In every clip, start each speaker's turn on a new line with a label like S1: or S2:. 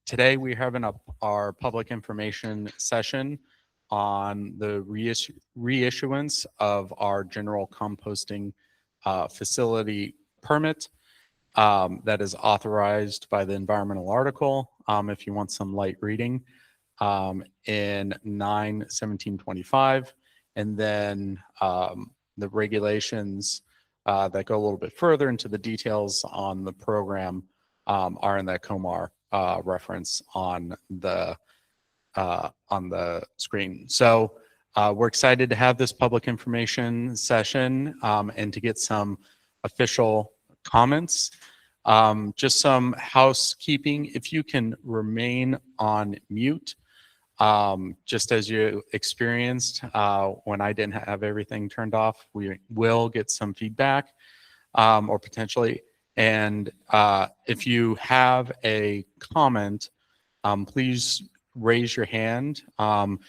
S1: Today we're having our public information session on the reissuance of our general composting facility permit that is authorized by the environmental article. If you want some light reading, in 9/17/25, and then the regulations that go a little bit further into the details on the program are in that COMAR reference on the screen. So we're excited to have this public information session and to get some official comments. Just some housekeeping. If you can remain on mute, just as you experienced when I didn't have everything turned off, we will get some feedback or potentially. And if you have a comment, please raise your hand. And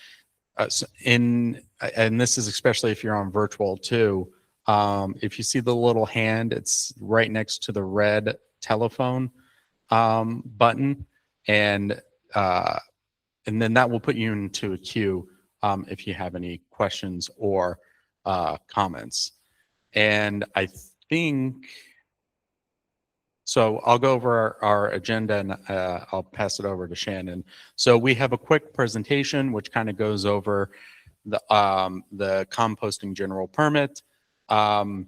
S1: this is especially if you're on virtual too. If you see the little hand, it's right next to the red telephone button, and then that will put you into a queue if you have any questions or comments. And I think, so I'll go over our agenda and I'll pass it over to Shannon. So we have a quick presentation which kind of goes over the composting general permit, a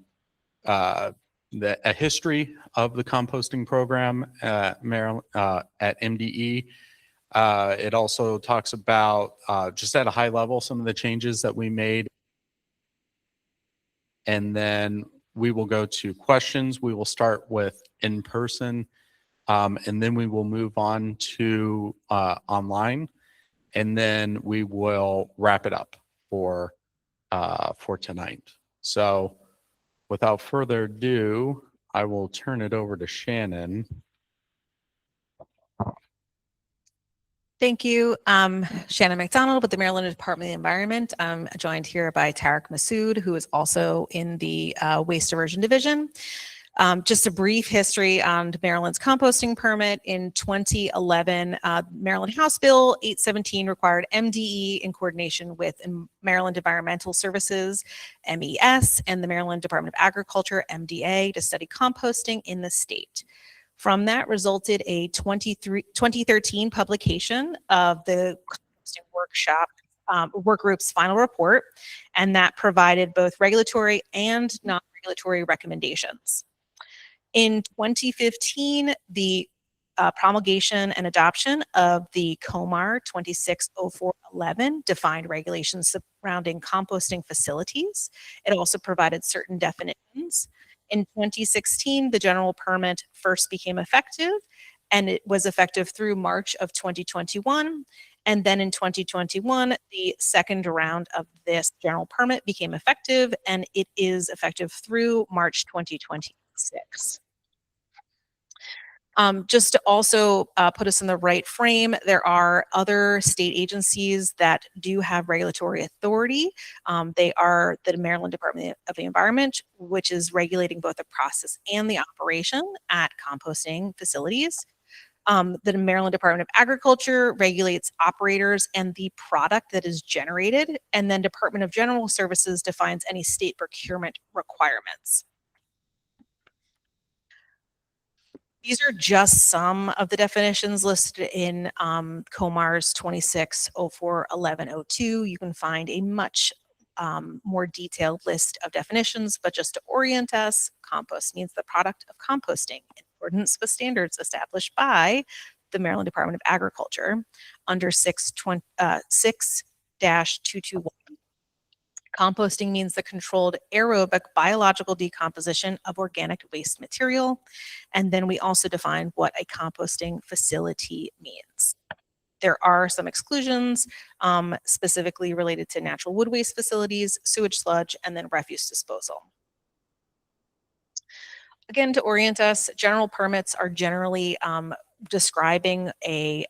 S1: history of the composting program at Maryland, at MDE. It also talks about, just at a high level, some of the changes that we made. And then we will go to questions. We will start with in person, and then we will move on to online, and then we will wrap it up for tonight. So without further ado, I will turn it over to Shannon.
S2: Thank you. Shannon McDonald with the Maryland Department of the Environment. I'm joined here by Tarek Massoud, who is also in the Waste Diversion Division. Just a brief history on Maryland's composting permit. In 2011, Maryland House Bill 817 required MDE in coordination with Maryland Environmental Services, MES, and the Maryland Department of Agriculture, MDA, to study composting in the state. From that resulted a 2013 publication of the composting work group's final report, and that provided both regulatory and non-regulatory recommendations. In 2015, the promulgation and adoption of the COMAR 260411 defined regulations surrounding composting facilities. It also provided certain definitions. In 2016, the general permit first became effective, and it was effective through March of 2021. And then in 2021, the second round of this general permit became effective, and it is effective through March 2026. Just to also put us in the right frame, there are other state agencies that do have regulatory authority. They are the Maryland Department of the Environment, which is regulating both the process and the operation at composting facilities. The Maryland Department of Agriculture regulates operators and the product that is generated, and then Department of General Services defines any state procurement requirements. These are just some of the definitions listed in COMAR's 26041102. You can find a much more detailed list of definitions, but just to orient us, compost means the product of composting in accordance with standards established by the Maryland Department of Agriculture under 6-221. Composting means the controlled aerobic biological decomposition of organic waste material. And then we also define what a composting facility means. There are some exclusions specifically related to natural wood waste facilities, sewage sludge, and then refuse disposal. Again, to orient us, general permits are generally describing a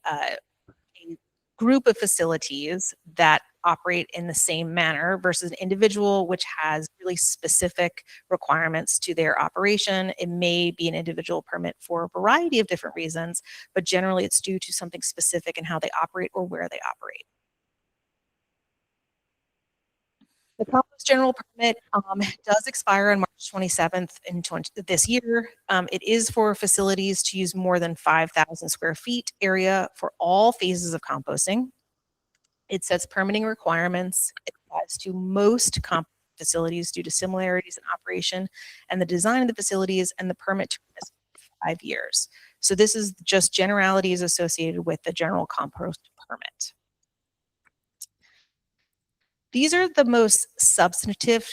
S2: group of facilities that operate in the same manner versus an individual which has really specific requirements to their operation. It may be an individual permit for a variety of different reasons, but generally it's due to something specific in how they operate or where they operate. The compost general permit does expire on March 27th in this year. It is for facilities to use more than 5,000 square feet area for all phases of composting. It sets permitting requirements. It applies to most compost facilities due to similarities in operation and the design of the facilities, and the permit term is 5 years. So this is just generalities associated with the general compost permit. These are the most substantive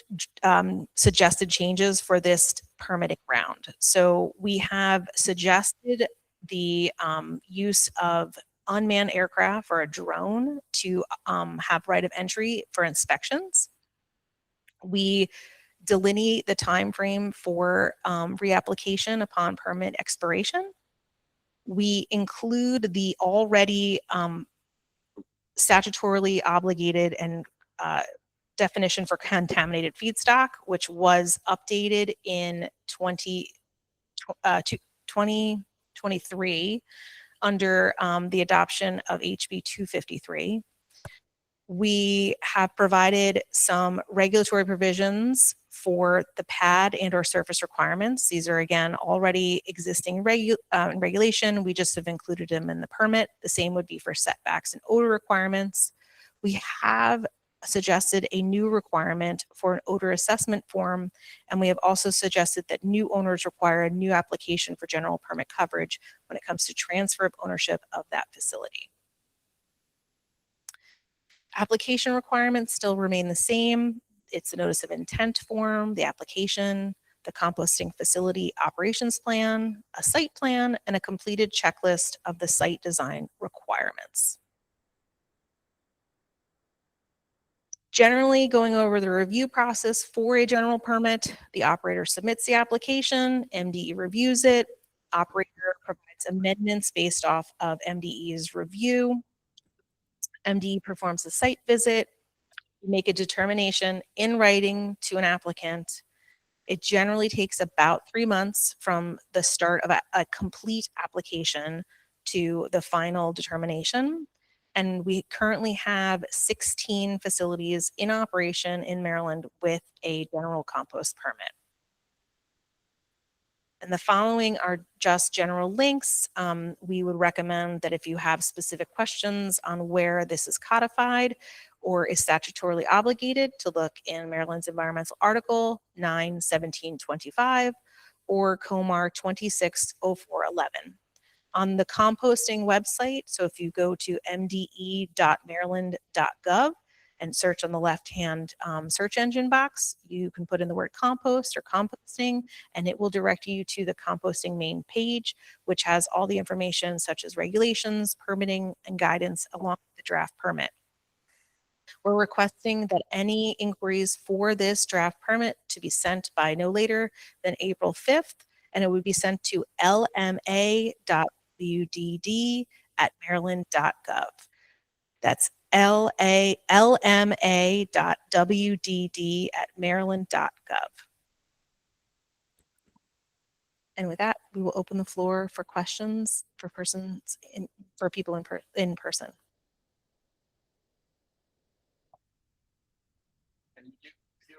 S2: suggested changes for this permitting round. So we have suggested the use of unmanned aircraft or a drone to have right of entry for inspections. We delineate the time frame for reapplication upon permit expiration. We include the already statutorily obligated and definition for contaminated feedstock, which was updated in 2023 under the adoption of HB 253. We have provided some regulatory provisions for the pad and or surface requirements. These are, again, already existing regulation. We just have included them in the permit. The same would be for setbacks and odor requirements. We have suggested a new requirement for an odor assessment form, and we have also suggested that new owners require a new application for general permit coverage when it comes to transfer of ownership of that facility. Application requirements still remain the same. It's a notice of intent form, the application, the composting facility operations plan, a site plan, and a completed checklist of the site design requirements. Generally, going over the review process for a general permit, the operator submits the application, MDE reviews it, operator provides amendments based off of MDE's review. MDE performs a site visit, make a determination in writing to an applicant. It generally takes about 3 months from the start of a complete application to the final determination. And we currently have 16 facilities in operation in Maryland with a general compost permit. And the following are just general links. We would recommend that if you have specific questions on where this is codified or is statutorily obligated, to look in Maryland's Environmental Article 9/1725 or COMAR 260411. On the composting website, so if you go to mde.maryland.gov and search on the left-hand search engine box, you can put in the word compost or composting, and it will direct you to the composting main page, which has all the information such as regulations, permitting, and guidance along with the draft permit. We're requesting that any inquiries for this draft permit to be sent by no later than April 5th, and it would be sent to lma.wdd@maryland.gov. That's lma.wdd@maryland.gov. And with that, we will open the floor for questions for people in person.
S1: And you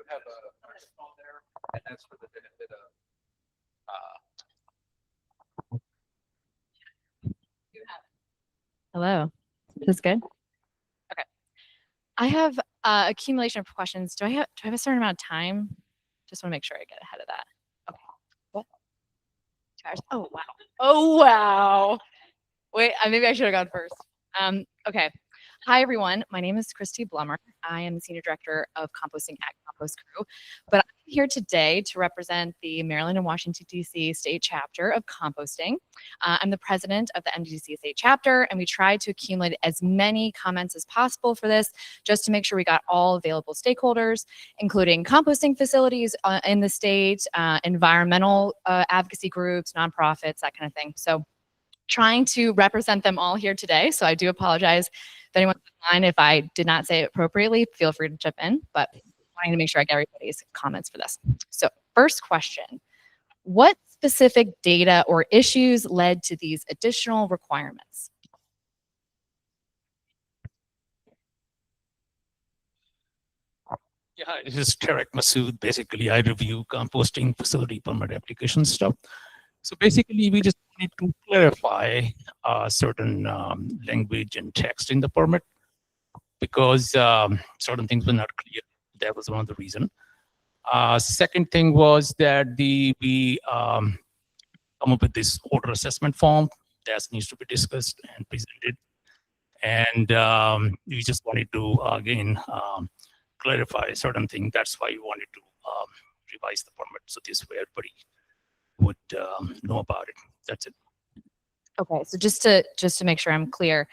S1: have a microphone there, and that's for the benefit of
S3: Hello, is this good? Okay. I have accumulation of questions. Do I have a certain amount of time? Just want to make sure I get ahead of that. Okay. What? 2 hours? Oh wow. Oh wow. Wait, maybe I should have gone first. Okay. Hi everyone. My name is Christy Blummer. I am the Senior Director of Composting at Compost Crew, but I'm here today to represent the Maryland and Washington, D.C. State Chapter of Composting. I'm the President of the MDDC State Chapter, and we tried to accumulate as many comments as possible for this, just to make sure we got all available stakeholders, including composting facilities in the state, environmental advocacy groups, nonprofits, that kind of thing. So trying to represent them all here today. So I do apologize if anyone's online. If I did not say it appropriately, feel free to chip in, but wanting to make sure I get everybody's comments for this. So first question, what specific data or issues led to these additional requirements?
S4: Yeah, this is Tarek Masood. Basically, I review composting facility permit application stuff. So basically, we just need to clarify certain language and text in the permit because certain things were not clear. That was one of the reasons. Second thing was that we come up with this order assessment form that needs to be discussed and presented. And we just wanted to, again, clarify certain things. That's why we wanted to revise the permit. So this way everybody would know about it. That's it.
S3: Okay, so just to make sure I'm clear,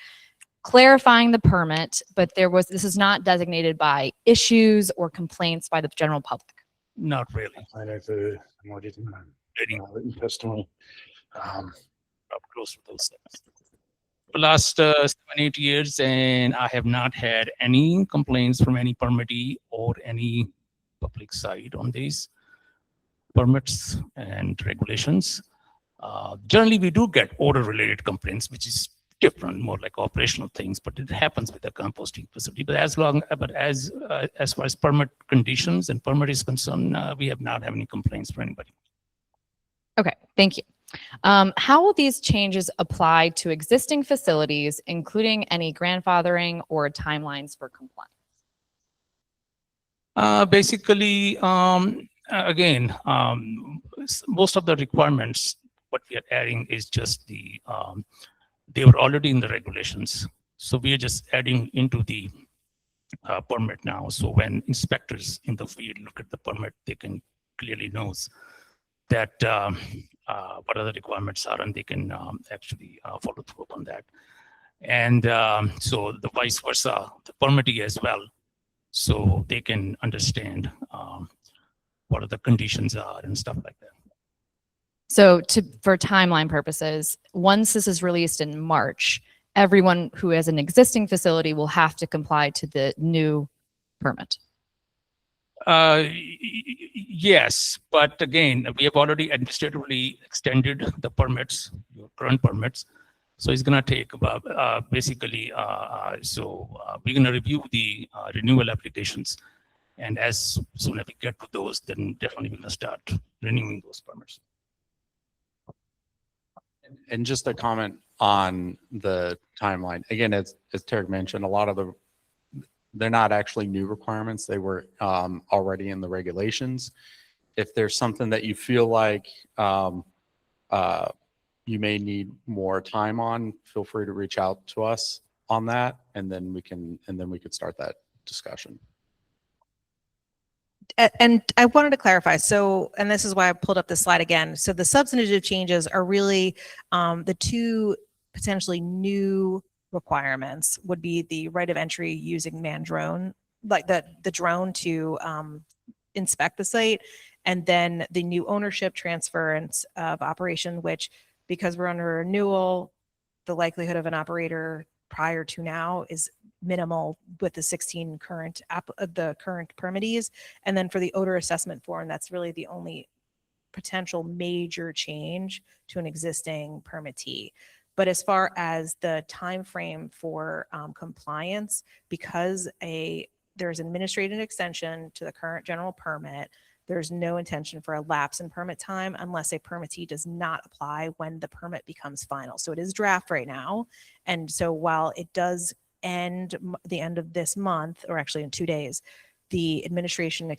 S3: clarifying the permit, but this is not designated by issues or complaints by the general public.
S4: Not really.
S5: I know the written testimony.
S4: Up close to those things. The last 7-8 years, and I have not had any complaints from any permittee or any public side on these permits and regulations. Generally, we do get order-related complaints, which is different, more like operational things, but it happens with a composting facility. But as far as permit conditions and permit is concerned, we have not had any complaints from anybody.
S3: Okay, thank you. How will these changes apply to existing facilities, including any grandfathering or timelines for compliance?
S4: Basically, again, most of the requirements, what we are adding is just they were already in the regulations. So we are just adding into the permit now. So when inspectors in the field look at the permit, they can clearly knows that what other requirements are, and they can actually follow through on that. And so the vice versa, the permittee as well, so they can understand what are the conditions are and stuff like that.
S3: So for timeline purposes, once this is released in March, everyone who has an existing facility will have to comply to the new permit.
S4: Yes, but again, we have already administratively extended the permits, your current permits. So it's going to take about basically, we're going to review the renewal applications. And as soon as we get to those, then definitely we're going to start renewing those permits.
S1: And just a comment on the timeline. Again, as Tarek mentioned, a lot of they're not actually new requirements. They were already in the regulations. If there's something that you feel like you may need more time on, feel free to reach out to us on that, and then we can start that discussion.
S2: And I wanted to clarify. So, and this is why I pulled up the slide again. So the substantive changes are really the two potentially new requirements would be the right of entry using manned drone, like the drone to inspect the site, and then the new ownership transference of operation, which because we're under renewal, the likelihood of an operator prior to now is minimal with the 16 current permittees. And then for the odor assessment form, that's really the only potential major change to an existing permittee. But as far as the time frame for compliance, because there's an administrative extension to the current general permit, there's no intention for a lapse in permit time unless a permittee does not apply when the permit becomes final. So it is draft right now. And so while it does end the end of this month, or actually in 2 days, the administrative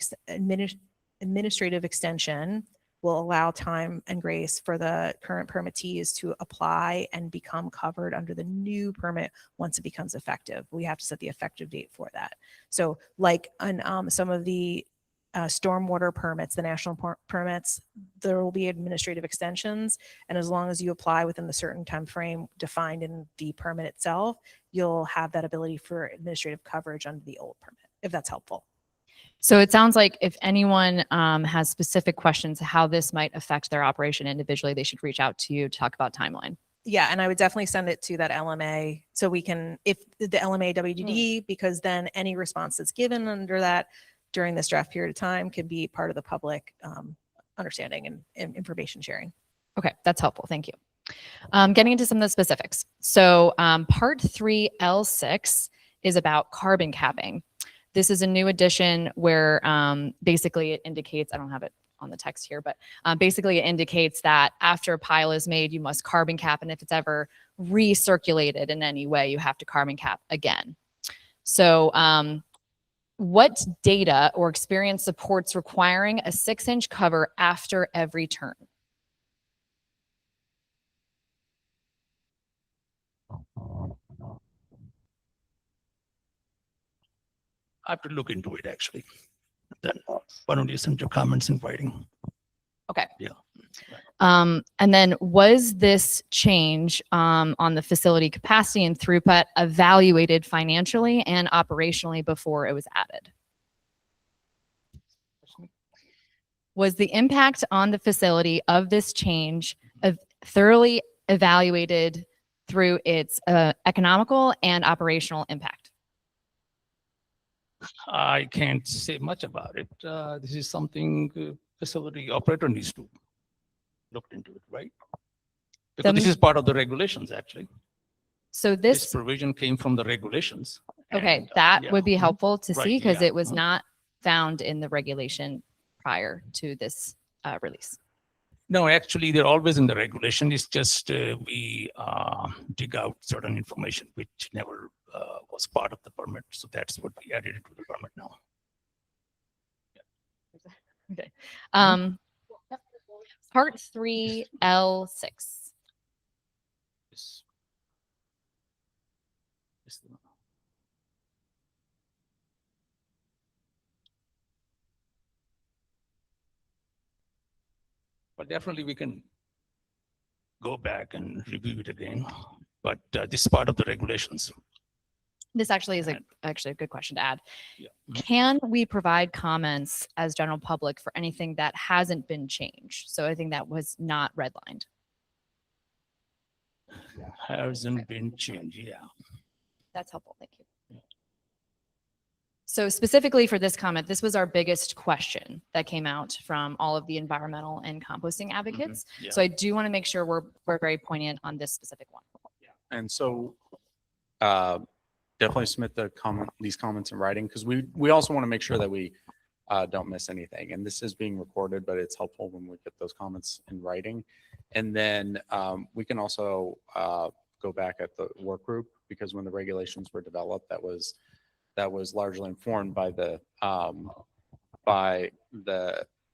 S2: extension will allow time and grace for the current permittees to apply and become covered under the new permit once it becomes effective. We have to set the effective date for that. So like on some of the stormwater permits, the national permits, there will be administrative extensions. And as long as you apply within the certain time frame defined in the permit itself, you'll have that ability for administrative coverage under the old permit, if that's helpful.
S3: So it sounds like if anyone has specific questions how this might affect their operation individually, they should reach out to you to talk about timeline.
S2: Yeah, and I would definitely send it to that LMA so we can, if the LMA WDD, because then any response that's given under that during this draft period of time can be part of the public understanding and information sharing.
S3: Okay, that's helpful. Thank you. Getting into some of the specifics. So part 3L6 is about carbon capping. This is a new addition where basically it indicates, I don't have it on the text here, but basically it indicates that after a pile is made, you must carbon cap. And if it's ever recirculated in any way, you have to carbon cap again. So what data or experience supports requiring a 6-inch cover after every turn?
S4: I have to look into it actually. Then why don't you send your comments in writing?
S3: Okay.
S4: Yeah.
S3: And then was this change on the facility capacity and throughput evaluated financially and operationally before it was added? Was the impact on the facility of this change thoroughly evaluated through its economical and operational impact?
S4: I can't say much about it. This is something facility operator needs to look into it, right? Because this is part of the regulations, actually.
S3: So
S4: This
S3: this,
S4: provision came from the regulations.
S3: okay,
S4: and,
S3: that
S4: yeah.
S3: would be helpful to
S4: Right,
S3: see because
S4: yeah,
S3: it was not found in the regulation prior to this release.
S4: No, actually, they're always in the regulation. It's just we dig out certain information which never was part of the permit. So that's what we added to the permit now.
S3: Okay. Part 3L6.
S4: This- this- But definitely we can go back and review it again. But this is part of the regulations.
S3: This actually is actually a good question to add.
S4: Yeah.
S3: Can we provide comments as general public for anything that hasn't been changed? So I think that was not redlined.
S4: Hasn't been changed, yeah.
S3: That's helpful. Thank you. So specifically for this comment, this was our biggest question that came out from all of the environmental and composting advocates.
S4: Yeah.
S3: So I do want to make sure we're very poignant on this specific one.
S1: And so definitely submit these comments in writing because we also want to make sure that we don't miss anything. And this is being recorded, but it's helpful when we get those comments in writing. And then we can also go back at the work group because when the regulations were developed, that was largely informed by the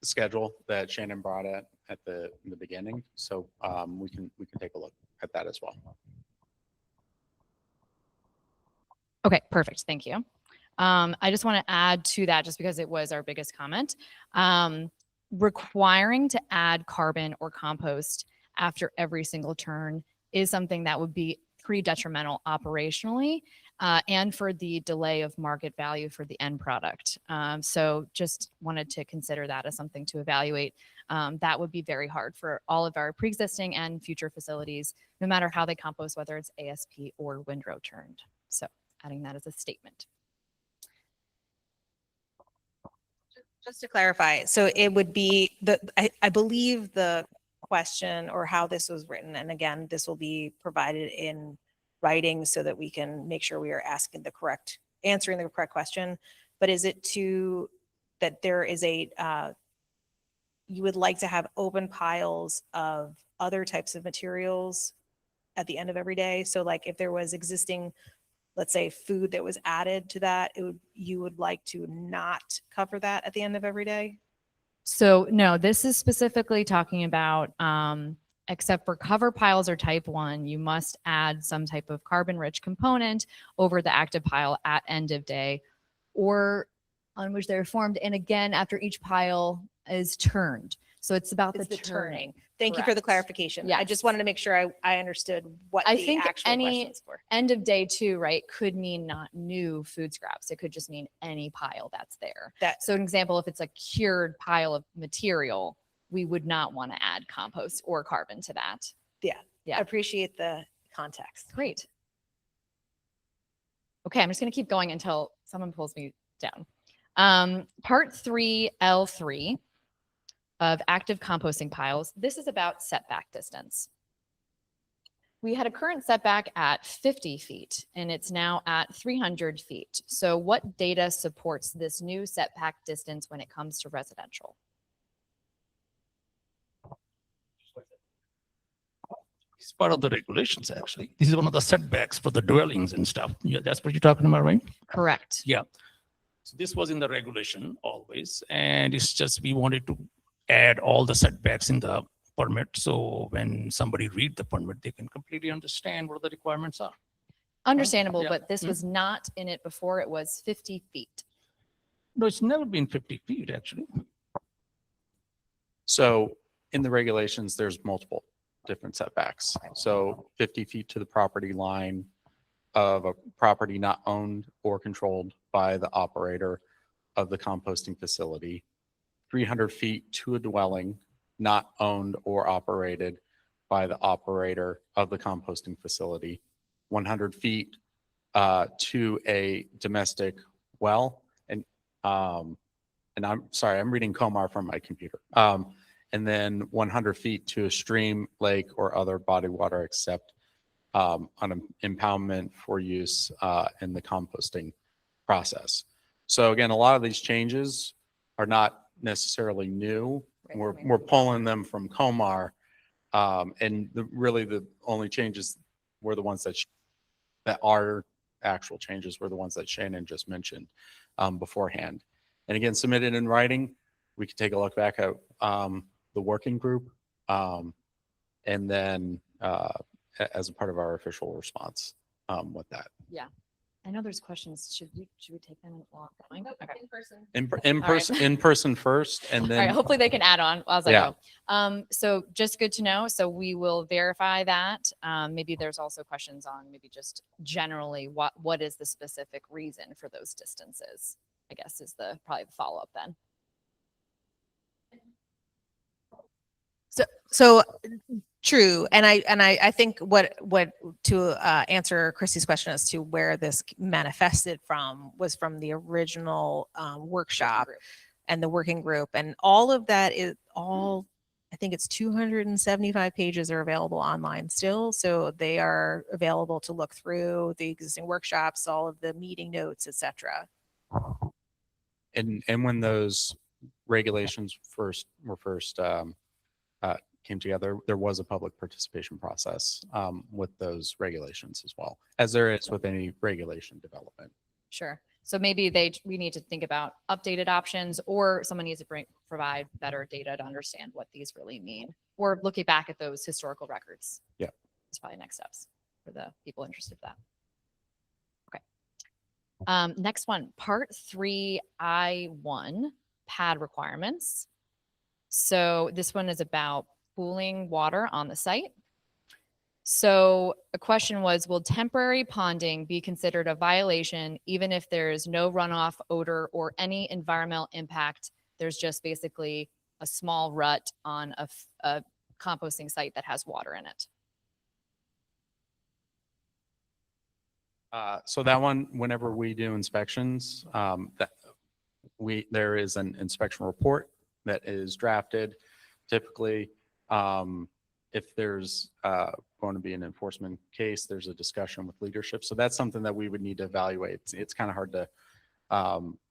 S1: schedule that Shannon brought in the beginning. So we can take a look at that as well.
S3: Okay, perfect. Thank you. I just want to add to that just because it was our biggest comment. Requiring to add carbon or compost after every single turn is something that would be pretty detrimental operationally and for the delay of market value for the end product. So just wanted to consider that as something to evaluate. That would be very hard for all of our pre-existing and future facilities, no matter how they compost, whether it's ASP or windrow turned. So adding that as a statement.
S2: Just to clarify, so it would be I believe the question or how this was written, and again, this will be provided in writing so that we can make sure we are answering the correct question. But is it that there is you would like to have open piles of other types of materials at the end of every day? So like if there was existing, let's say, food that was added to that, you would like to not cover that at the end of every day?
S3: So no, this is specifically talking about, except for cover piles or type 1, you must add some type of carbon-rich component over the active pile at end of day or on which they're formed. And again, after each pile is turned. So it's about
S2: It's
S3: the
S2: the turning.
S3: turning.
S2: Thank you for the
S3: Correct.
S2: clarification. I
S3: Yes.
S2: just wanted to make sure I understood what
S3: I
S2: the
S3: think
S2: actual
S3: any-
S2: questions were.
S3: End of day too, right, could mean not new food scraps. It could just mean any pile that's there. So an example, if it's a cured pile of material, we would not want to add compost or carbon to that.
S2: Yeah,
S3: Yeah.
S2: I appreciate the context.
S3: Great. Okay, I'm just going to keep going until someone pulls me down. Part 3L3 of active composting piles. This is about setback distance. We had a current setback at 50 feet and it's now at 300 feet. So what data supports this new setback distance when it comes to residential?
S4: It's part of the regulations, actually. This is one of the setbacks for the dwellings and stuff. Yeah, that's what you're talking about, right?
S3: Correct.
S4: Yeah. So this was in the regulation always, and it's just we wanted to add all the setbacks in the permit. So when somebody read the permit, they can completely understand what the requirements are.
S3: Understandable,
S4: Yeah.
S3: but this was not in it before. It was 50 feet.
S4: No, it's never been 50 feet, actually.
S1: So in the regulations, there's multiple different setbacks. So 50 feet to the property line of a property not owned or controlled by the operator of the composting facility, 300 feet to a dwelling not owned or operated by the operator of the composting facility, 100 feet to a domestic well. And I'm sorry, I'm reading Comar from my computer. And then 100 feet to a stream, lake, or other body water except on an impoundment for use in the composting process. So again, a lot of these changes are not necessarily new. We're pulling them from Comar. And really the only changes were the ones that are actual changes were the ones that Shannon just mentioned beforehand. And again, submitted in writing, we could take a look back at the working group and then as a part of our official response with that.
S3: Yeah. I know there's questions. Should we take them while going? Okay.
S1: In person first, and
S3: All
S1: then
S3: right. Hopefully they can add on as I
S1: Yeah.
S3: go. So just good to know. So we will verify that. Maybe there's also questions on maybe just generally what is the specific reason for those distances, I guess is probably the follow-up then.
S2: So true. And I think what to answer Christy's question as to where this manifested from was from the original workshop and the working group. And all of that is all, I think it's 275 pages are available online still. So they are available to look through the existing workshops, all of the meeting notes, etc.
S1: and when those regulations were first came together, there was a public participation process with those regulations as well, as there is with any regulation development.
S3: Sure. So maybe we need to think about updated options, or someone needs to provide better data to understand what these really mean, or looking back at those historical records.
S1: Yeah.
S3: It's probably next steps for the people interested in that. Okay. Next one, part 3I1, pad requirements. So this one is about pooling water on the site. So a question was, will temporary ponding be considered a violation even if there is no runoff, odor, or any environmental impact? There's just basically a small rut on a composting site that has water in it.
S1: So that one, whenever we do inspections, there is an inspection report that is drafted. Typically, if there's going to be an enforcement case, there's a discussion with leadership. So that's something that we would need to evaluate. It's kind of hard to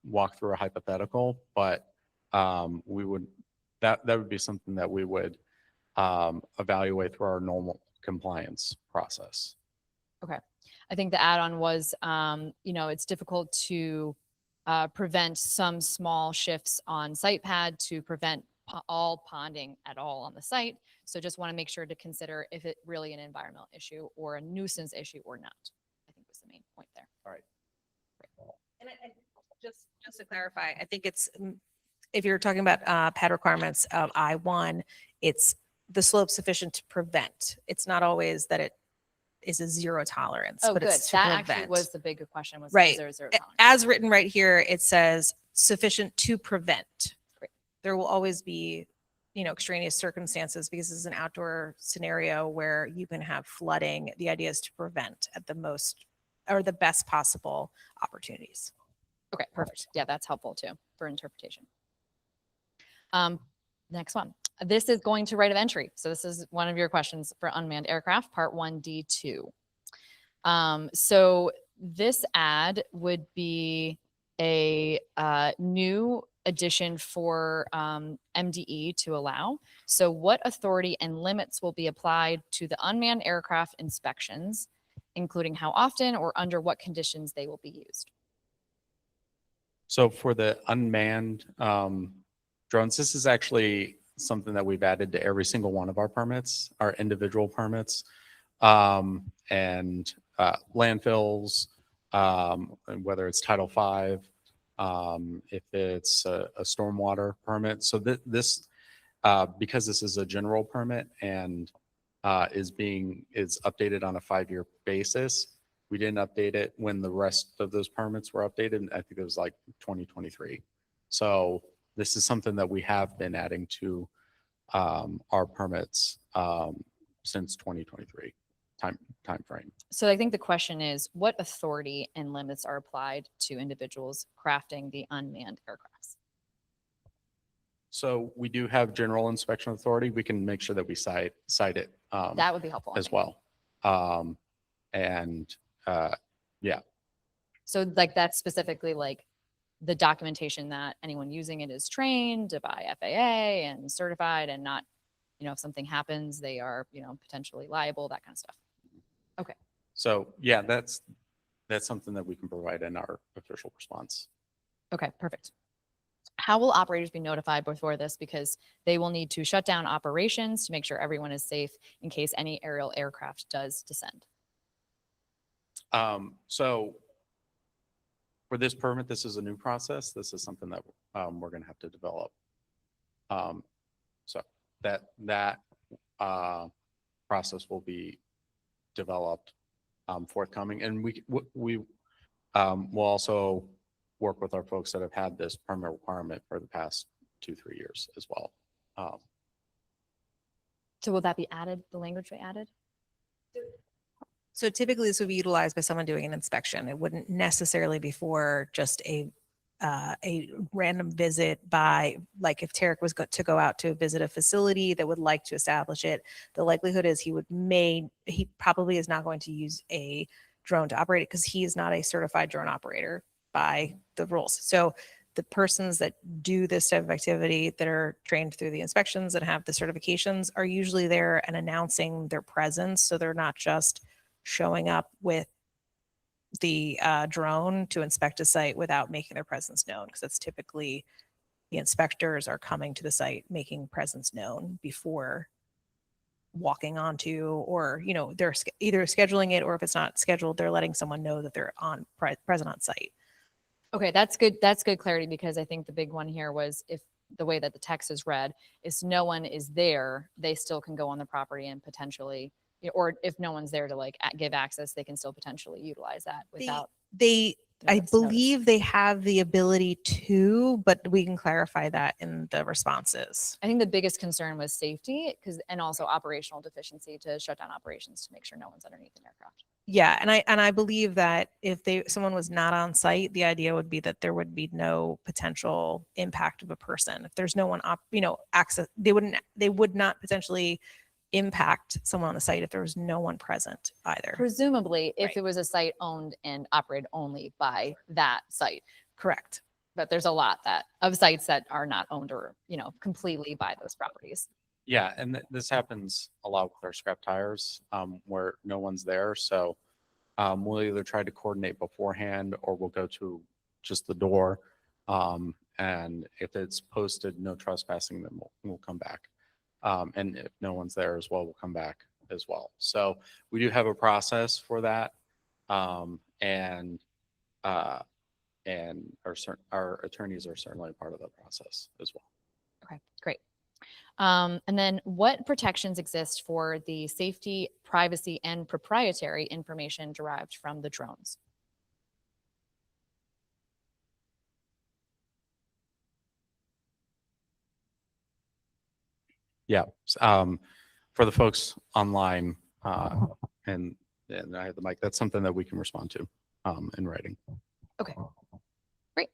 S1: walk through a hypothetical, but that would be something that we would evaluate through our normal compliance process.
S3: Okay. I think the add-on was, it's difficult to prevent some small shifts on site pad to prevent all ponding at all on the site. So just want to make sure to consider if it really an environmental issue or a nuisance issue or not. I think was the main point there.
S1: All right.
S2: And just to clarify, I think it's, if you're talking about pad requirements of I1, it's the slope sufficient to prevent. It's not always that it is a zero tolerance,
S3: Oh,
S2: but
S3: good.
S2: it's to
S3: That
S2: prevent.
S3: actually was the big question was,
S2: Right.
S3: is there zero
S2: A-
S3: tolerance?
S2: As written right here, it says sufficient to prevent.
S3: Great.
S2: There will always be extraneous circumstances, because this is an outdoor scenario where you can have flooding. The idea is to prevent at the most or the best possible opportunities.
S3: Okay, perfect. Yeah, that's helpful too for interpretation. Next one. This is going to right of entry. So this is one of your questions for unmanned aircraft, part 1D2. So this ad would be a new addition for MDE to allow. So what authority and limits will be applied to the unmanned aircraft inspections, including how often or under what conditions they will be used?
S1: So for the unmanned drones, this is actually something that we've added to every single one of our permits, our individual permits, and landfills, and whether it's Title V, if it's a stormwater permit. So this, because this is a general permit and is updated on a 5-year basis, we didn't update it when the rest of those permits were updated. And I think it was like 2023. So this is something that we have been adding to our permits since 2023 time frame.
S3: So I think the question is, what authority and limits are applied to individuals crafting the unmanned aircrafts?
S1: So we do have general inspection authority. We can make sure that we cite it
S3: That would be helpful.
S1: as well. Yeah.
S3: So like that's specifically like the documentation that anyone using it is trained by FAA and certified, and not, if something happens, they are, potentially liable, that kind of stuff. Okay.
S1: So yeah, that's something that we can provide in our official response.
S3: Okay, perfect. How will operators be notified before this? Because they will need to shut down operations to make sure everyone is safe in case any aerial aircraft does descend.
S1: So for this permit, this is a new process. This is something that we're going to have to develop. So that process will be developed forthcoming, and we will also work with our folks that have had this permit requirement for the past 2-3 years as well.
S3: So will that be added, the language be added?
S2: So typically this would be utilized by someone doing an inspection. It wouldn't necessarily be for just a random visit by, like if Tarek was to go out to visit a facility that would like to establish it, the likelihood is he probably is not going to use a drone to operate it, because he is not a certified drone operator by the rules. So the persons that do this type of activity that are trained through the inspections and have the certifications are usually there and announcing their presence. So they're not just showing up with the drone to inspect a site without making their presence known, because that's typically the inspectors are coming to the site, making presence known before walking onto, or they're either scheduling it, or if it's not scheduled, they're letting someone know that they're present on site.
S3: Okay, that's good. That's good clarity, because I think the big one here was, if the way that the text is read is no one is there, they still can go on the property and potentially, or if no one's there to give access, they can still potentially utilize that without.
S2: I
S3: notice.
S2: believe they have the ability to, but we can clarify that in the responses.
S3: I think the biggest concern was safety, and also operational deficiency to shut down operations to make sure no one's underneath an aircraft.
S2: Yeah, and I believe that if someone was not on site, the idea would be that there would be no potential impact of a person. If there's no one access, they would not potentially impact someone on the site if there was no one present either.
S3: Presumably, if
S2: Right.
S3: it was a site owned and operated only by that site.
S2: Correct.
S3: But there's a lot of sites that are not owned or, completely by those properties.
S1: Yeah, and this happens a lot with our scrap tires, where no one's there. So we'll either try to coordinate beforehand, or we'll go to just the door. And if it's posted no trespassing, then we'll come back. And if no one's there as well, we'll come back as well. So we do have a process for that. And our attorneys are certainly a part of that process as well.
S3: Okay, great. And then what protections exist for the safety, privacy, and proprietary information derived from the drones?
S1: Yeah. For the folks online, and I have the mic, that's something that we can respond to in writing.
S3: Okay, great.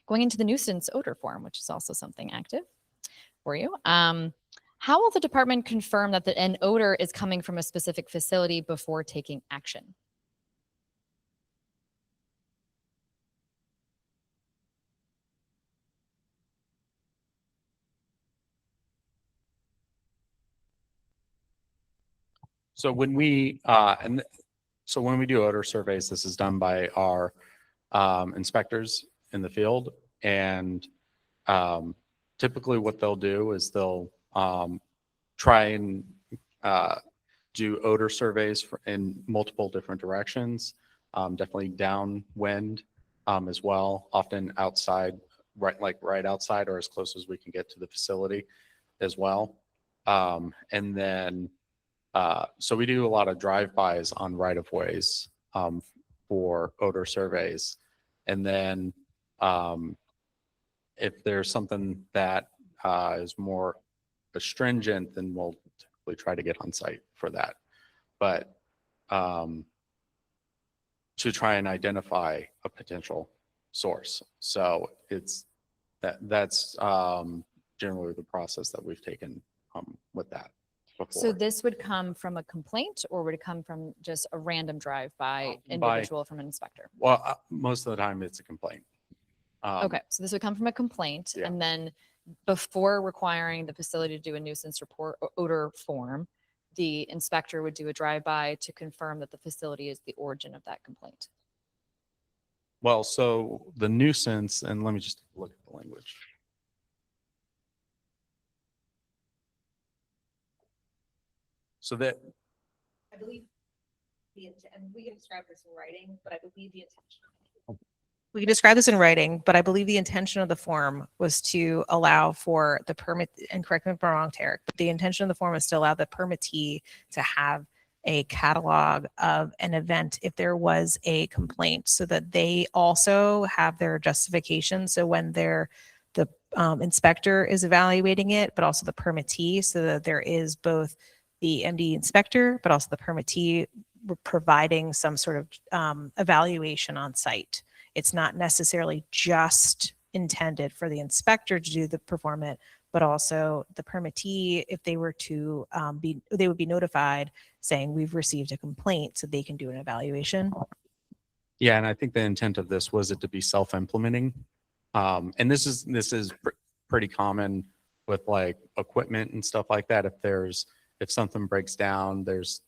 S3: Going into the nuisance odor form, which is also something active for you. How will the department confirm that an odor is coming from a specific facility before taking action?
S1: So when we when we do odor surveys, this is done by our inspectors in the field, and typically what they'll do is they'll try and do odor surveys in multiple different directions, definitely downwind as well, often outside, right outside or as close as we can get to the facility as well. And then so we do a lot of drive-bys on right-of-ways for odor surveys. And then if there's something that is more astringent, then we'll typically try to get on site for that. But to try and identify a potential source. So that's generally the process that we've taken with that.
S3: So
S1: Before.
S3: this would come from a complaint, or would it come from just a random drive-by individual from an inspector?
S1: Well, most of the time it's a complaint.
S3: Okay, so this would come from a complaint,
S1: Yeah.
S3: and then before requiring the facility to do a nuisance report or odor form, the inspector would do a drive-by to confirm that the facility is the origin of that complaint.
S1: Well, so the nuisance, and let me just look at the language. So that,
S2: I believe and we can describe this in writing, but I believe the intention. We can describe this in writing, but I believe the intention of the form was to allow for the permit, and correct me if I'm wrong, Tarek, but the intention of the form is to allow the permittee to have a catalog of an event if there was a complaint, so that they also have their justification. So when the inspector is evaluating it, but also the permittee, so that there is both the MD inspector, but also the permittee providing some sort of evaluation on site. It's not necessarily just intended for the inspector to do the performance, but also the permittee, if they were to they would be notified saying we've received a complaint, so they can do an evaluation.
S1: yeah, and I think the intent of this was it to be self-implementing. And this is pretty common with like equipment and stuff like that. If something breaks down, there's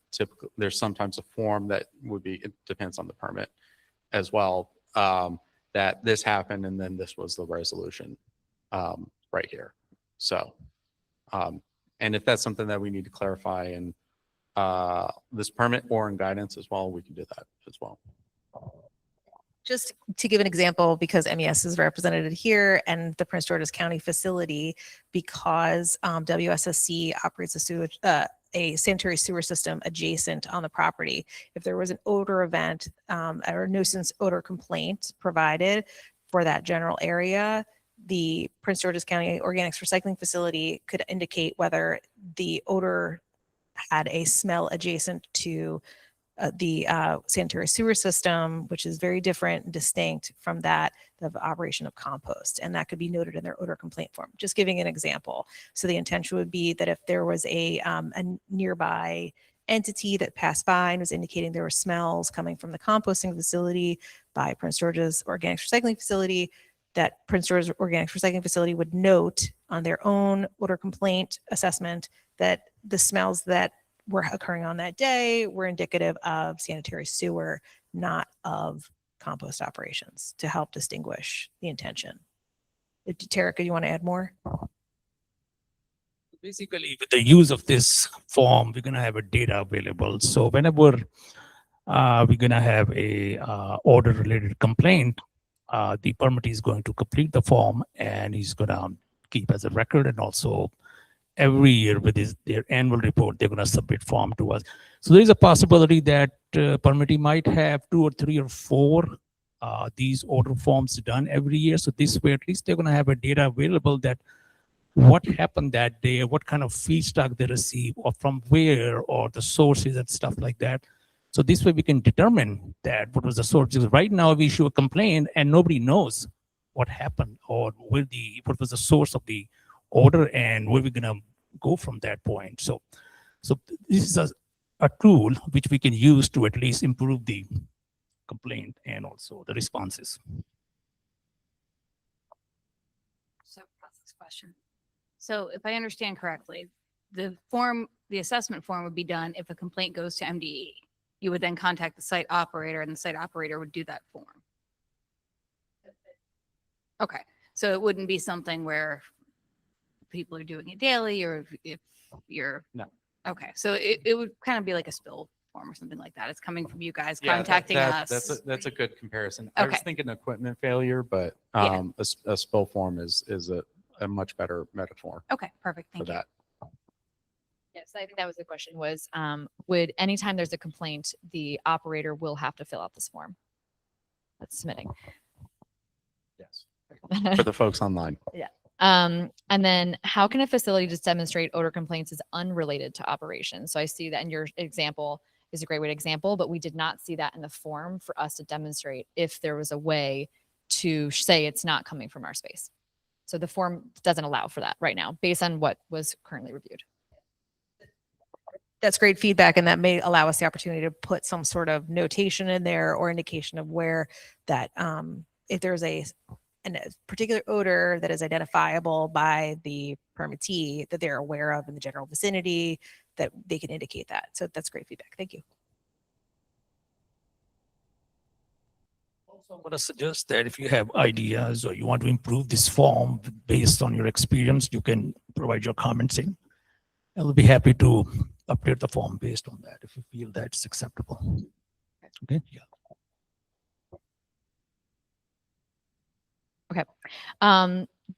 S1: sometimes a form that would be, it depends on the permit as well, that this happened and then this was the resolution right here. So, and if that's something that we need to clarify in this permit or in guidance as well, we can do that as well.
S2: Just to give an example, because MES is represented here and the Prince George's County facility, because WSSC operates a sanitary sewer system adjacent on the property. If there was an odor event or nuisance odor complaint provided for that general area, the Prince George's County Organics Recycling Facility could indicate whether the odor had a smell adjacent to the sanitary sewer system, which is very different and distinct from that of operation of compost. And that could be noted in their odor complaint form. Just giving an example. So the intention would be that if there was a nearby entity that passed by and was indicating there were smells coming from the composting facility by Prince George's Organics Recycling Facility, that Prince George's Organics Recycling Facility would note on their own odor complaint assessment that the smells that were occurring on that day were indicative of sanitary sewer, not of compost operations, to help distinguish the intention. Tarek, you want to add more?
S4: Basically, with the use of this form, we're going to have a data available. So whenever we're going to have a order-related complaint, the permittee is going to complete the form and he's going to keep as a record, and also every year with their annual report, they're going to submit form to us. So there is a possibility that permittee might have 2 or 3 or 4 these order forms done every year. So this way, at least they're going to have a data available that what happened that day, what kind of feedstock they receive, or from where, or the sources and stuff like that. So this way we can determine that what was the source. Because right now we issue a complaint and nobody knows what happened or what was the source of the order and where we're gonna go from that point. So this is a tool which we can use to at least improve the complaint and also the responses.
S6: So process question. So if I understand correctly, the assessment form would be done if a complaint goes to MDE. You would then contact the site operator and the site operator would do that form. Okay, so it wouldn't be something where people are doing it daily or if you're.
S1: No.
S6: Okay, so it would kind of be like a spill form or something like that. It's coming from you guys
S1: Yeah,
S6: contacting us.
S1: That's a good comparison. I was
S6: Okay.
S1: thinking equipment failure, but
S6: Yeah.
S1: a spill form is a much better metaphor
S6: Okay, perfect.
S1: for
S6: Thank you.
S1: that.
S3: Yes, I think that was the question was, would anytime there's a complaint, the operator will have to fill out this form that's submitting.
S1: Yes. For the folks online.
S3: And then how can a facility just demonstrate odor complaints is unrelated to operations? So I see that in your example is a great way to example, but we did not see that in the form for us to demonstrate if there was a way to say it's not coming from our space. So the form doesn't allow for that right now based on what was currently reviewed.
S2: That's great feedback, and that may allow us the opportunity to put some sort of notation in there or indication of where that if there's a particular odor that is identifiable by the permittee that they're aware of in the general vicinity, that they can indicate that. So that's great feedback. Thank you.
S4: Also, I want to suggest that if you have ideas or you want to improve this form based on your experience, you can provide your comments in. I'll be happy to update the form based on that if you feel that's acceptable. Okay. Yeah.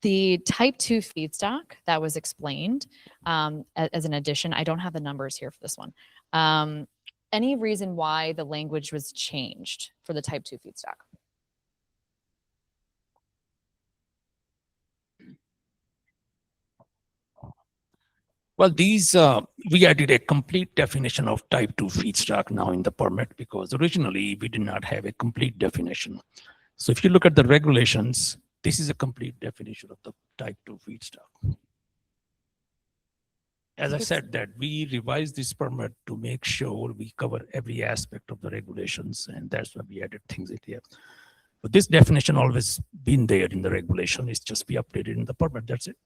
S3: The type 2 feedstock that was explained as an addition, I don't have the numbers here for this one. Any reason why the language was changed for the type 2 feedstock?
S4: Well, these, we added a complete definition of type 2 feedstock now in the permit because originally we did not have a complete definition. So if you look at the regulations, this is a complete definition of the type 2 feedstock. As I said, that we revised this permit to make sure we cover every aspect of the regulations, and that's why we added things in here. But this definition always been there in the regulation. It's just be updated in the permit. That's it.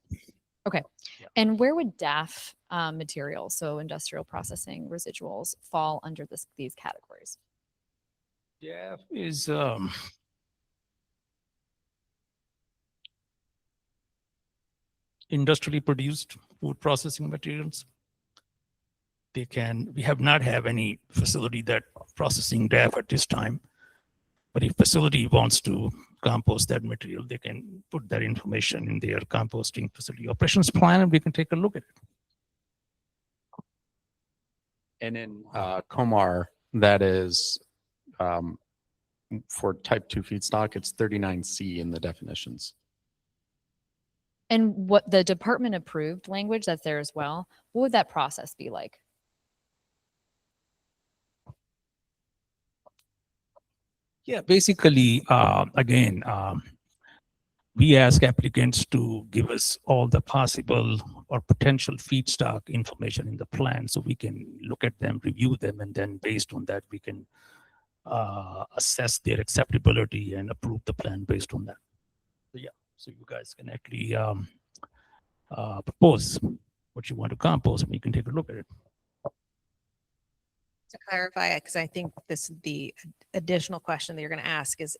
S3: Okay.
S4: Yeah.
S3: And where would DAF materials, so industrial processing residuals, fall under these categories?
S4: Yeah, is industrially produced food processing materials. We have not have any facility that processing DAF at this time. But if facility wants to compost that material, they can put that information in their composting facility operations plan and we can take a look at it.
S1: And in Comar, that is for type 2 feedstock, it's 39C in the definitions.
S3: And what the department approved language that's there as well, what would that process be like?
S4: Yeah, basically, again, we ask applicants to give us all the possible or potential feedstock information in the plan so we can look at them, review them, and then based on that, we can assess their acceptability and approve the plan based on that. So, yeah, so you guys can actually propose what you want to compost and you can take a look at it.
S2: To clarify, because I think the additional question that you're going to ask is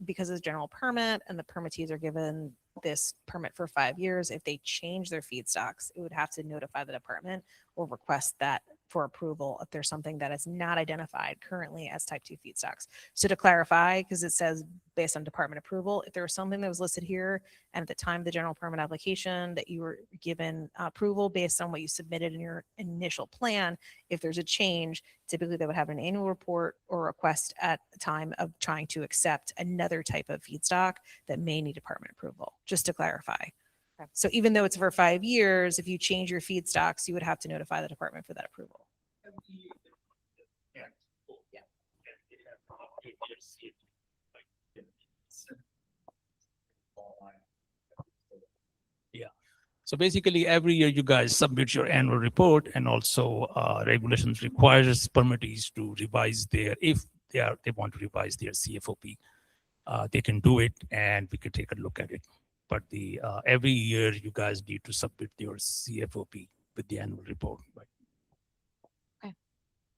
S2: because it's general permit and the permittees are given this permit for 5 years, if they change their feedstocks, it would have to notify the department or request that for approval if there's something that is not identified currently as type 2 feedstocks. So to clarify, because it says based on department approval, if there was something that was listed here and at the time of the general permit application that you were given approval based on what you submitted in your initial plan, if there's a change, typically they would have an annual report or request at the time of trying to accept another type of feedstock that may need department approval, just to clarify.
S6: Okay.
S2: So even though it's for 5 years, if you change your feedstocks, you would have to notify the department for that approval.
S4: Yeah. So basically, every year you guys submit your annual report, and also regulations requires permittees to revise if they want to revise their CFOP, they can do it, and we could take a look at it. But every year you guys need to submit your CFOP with the annual report. Right?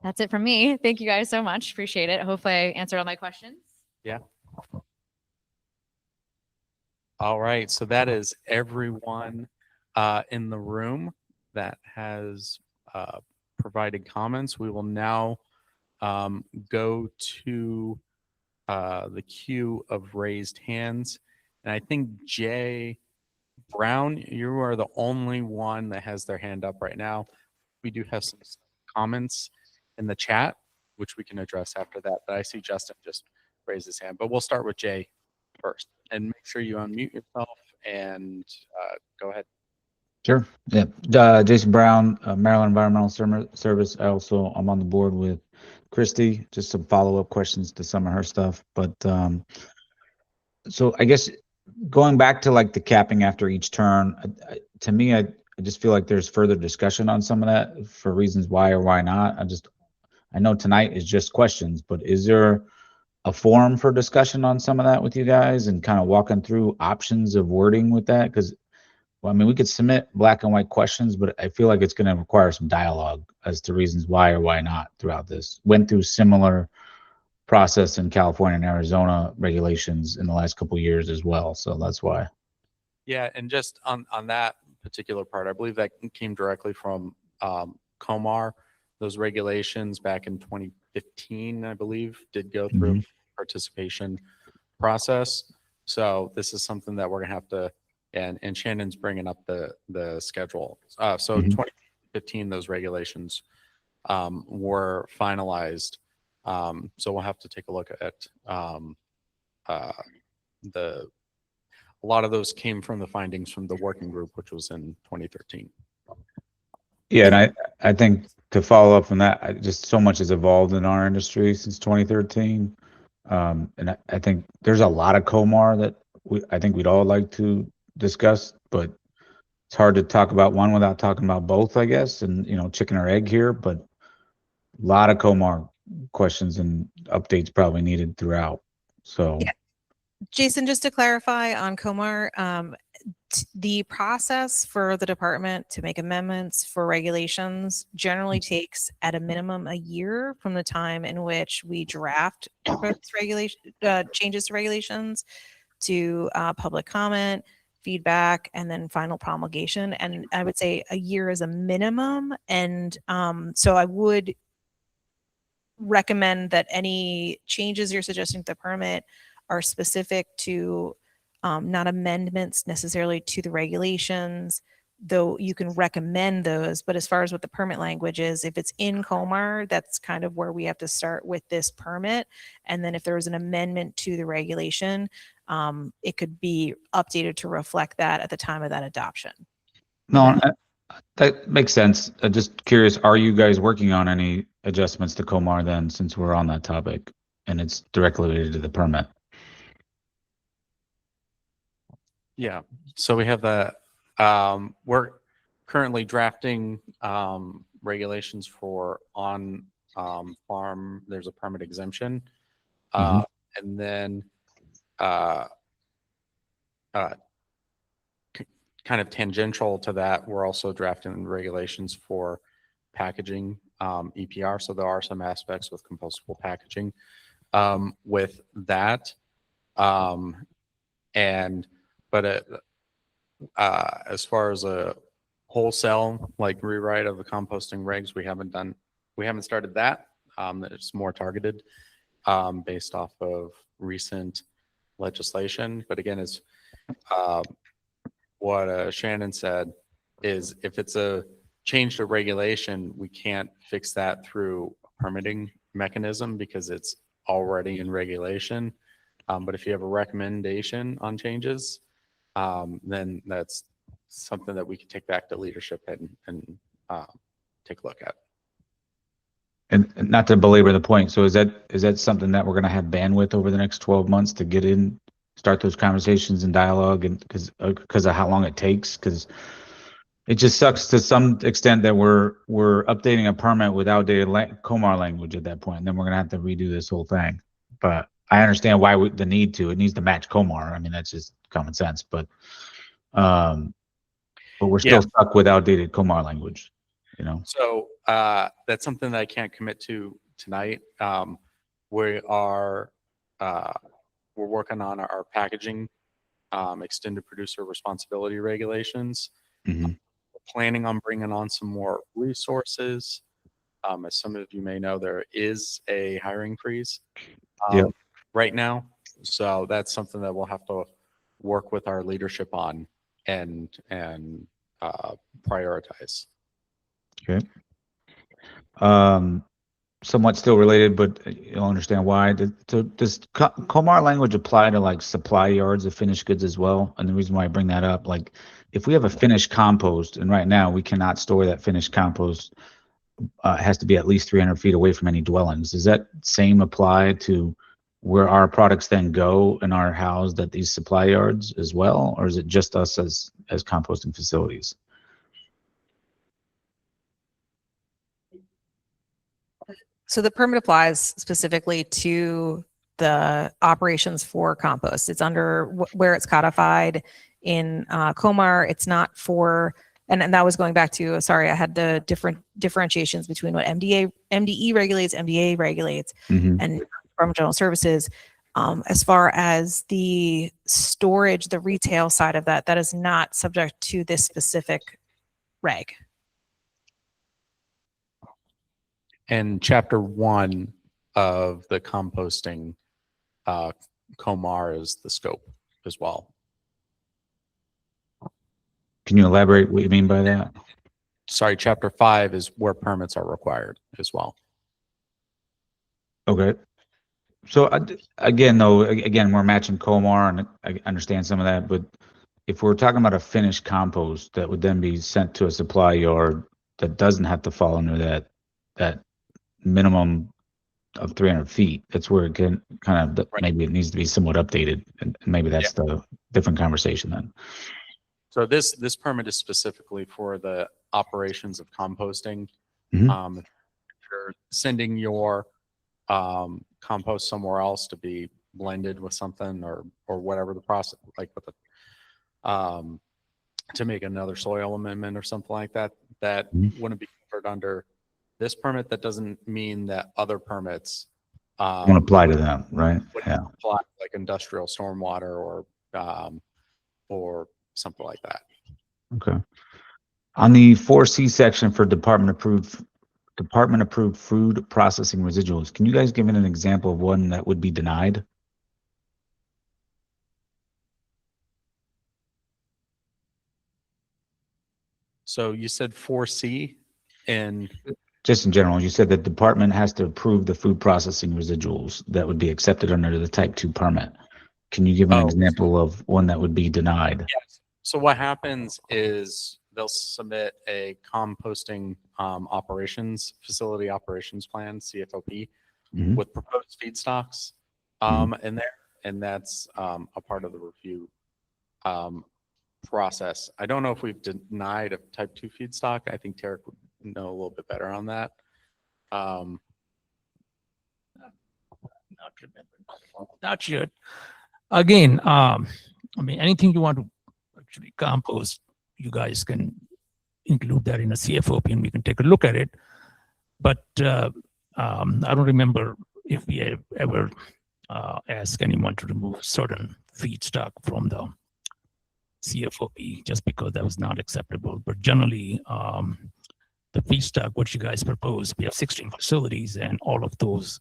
S3: That's it from me. Thank you guys so much. Appreciate it. Hopefully I answered all my questions.
S1: Yeah. All right. So that is everyone in the room that has provided comments. We will now go to the queue of raised hands. And I think Jay Brown, you are the only one that has their hand up right now. We do have some comments in the chat, which we can address after that. But I see Justin just raise his hand. But we'll start with Jay first. And make sure you unmute yourself and go ahead.
S7: Sure. Yeah. Jason Brown, Maryland Environmental Service. I'm on the board with Christy. Just some follow-up questions to some of her stuff. But so I guess going back to like the capping after each turn, to me, I just feel like there's further discussion on some of that for reasons why or why not. I know tonight is just questions, but is there a forum for discussion on some of that with you guys and kind of walking through options of wording with that? Because, well, I mean, we could submit black and white questions, but I feel like it's going to require some dialogue as to reasons why or why not throughout this. Went through similar process in California and Arizona regulations in the last couple of years as well. So that's why.
S1: Yeah, and just on that particular part, I believe that came directly from Comar. Those regulations back in 2015, I believe, did go through participation process. So this is something that we're gonna have to, and Shannon's bringing up the schedule. So 2015, those regulations were finalized. So we'll have to take a look at a lot of those came from the findings from the working group, which was in 2013.
S7: Yeah, and I think to follow up on that, just so much has evolved in our industry since 2013. And I think there's a lot of Comar that I think we'd all like to discuss, but it's hard to talk about one without talking about both, I guess, and, chicken or egg here, but a lot of Comar questions and updates probably needed throughout. So,
S2: Yeah. Jason, just to clarify on Comar, the process for the department to make amendments for regulations generally takes at a minimum a year from the time in which we draft proposed changes to regulations to public comment, feedback, and then final promulgation. And I would say a year is a minimum. And so I would recommend that any changes you're suggesting to the permit are specific to not amendments necessarily to the regulations, though you can recommend those. But as far as what the permit language is, if it's in Comar, that's kind of where we have to start with this permit. And then if there was an amendment to the regulation, it could be updated to reflect that at the time of that adoption.
S7: no, that makes sense. Just curious, are you guys working on any adjustments to Comar then, since we're on that topic and it's directly related to the permit?
S1: Yeah, so we have the, we're currently drafting regulations for on farm, there's a permit exemption. And then kind of tangential to that, we're also drafting regulations for packaging EPR. So there are some aspects with compostable packaging with that. But as far as a wholesale like rewrite of the composting regs, we haven't started that. It's more targeted based off of recent legislation. But again, as what Shannon said, is if it's a change to regulation, we can't fix that through a permitting mechanism because it's already in regulation. But if you have a recommendation on changes, then that's something that we could take back to leadership and take a look at.
S7: And not to belabor the point, so is that something that we're going to have bandwidth over the next 12 months to get in, start those conversations and dialogue, and because of how long it takes? Because it just sucks to some extent that we're updating a permit with outdated Comar language at that point, and then we're going to have to redo this whole thing. But I understand why the need to. It needs to match Comar. I mean, that's just common sense. But we're still stuck with outdated Comar language, you know.
S1: So that's something that I can't commit to tonight. We are we're working on our packaging extended producer responsibility regulations.
S7: Mm-hmm.
S1: We're planning on bringing on some more resources. As some of you may know, there is a hiring freeze right now. So that's something that we'll have to work with our leadership on and prioritize.
S7: Okay. Somewhat still related, but you'll understand why. Does Comar language apply to like supply yards of finished goods as well? And the reason why I bring that up, like if we have a finished compost, and right now we cannot store that finished compost, it has to be at least 300 feet away from any dwellings. Does that same apply to where our products then go and are housed at these supply yards as well, or is it just us as composting facilities?
S2: So the permit applies specifically to the operations for compost. It's under where it's codified in Comar. It's not for, and that was going back to, sorry, I had the different differentiations between what MDE regulates, MDA regulates,
S7: Mm-hmm.
S2: and from general services. As far as the storage, the retail side of that, that is not subject to this specific reg.
S1: And chapter 1 of the composting Comar is the scope as well.
S7: Can you elaborate what you mean by that?
S1: Sorry, chapter 5 is where permits are required as well.
S7: Okay. So again, we're matching Comar, and I understand some of that, but if we're talking about a finished compost that would then be sent to a supply yard that doesn't have to fall under that minimum of 300 feet, that's where it can kind of, maybe it needs to be somewhat updated, and maybe that's the different conversation then.
S1: So this permit is specifically for the operations of composting.
S7: Mm-hmm.
S1: If you're sending your compost somewhere else to be blended with something or whatever the process, like with the to make another soil amendment or something like that, that wouldn't be covered under this permit. That doesn't mean that other permits
S7: Won't apply to them, right? Yeah.
S1: apply, like industrial stormwater or something like that.
S7: Okay. On the 4C section for department approved food processing residuals, can you guys give an example of one that would be denied?
S1: So you said 4C and
S7: Just in general, you said the department has to approve the food processing residuals that would be accepted under the type 2 permit. Can you give an example of one that would be denied?
S1: yes. So what happens is they'll submit a composting facility operations plan, CFOP, with proposed feedstocks in there, and that's a part of the review process. I don't know if we've denied a type 2 feedstock. I think Tarek would know a little bit better on that.
S4: Not yet. Again, I mean, anything you want to actually compost, you guys can include that in a CFOP and we can take a look at it. But I don't remember if we have ever asked anyone to remove certain feedstock from the CFOP just because that was not acceptable. But generally, the feedstock, what you guys propose, we have 16 facilities, and all of those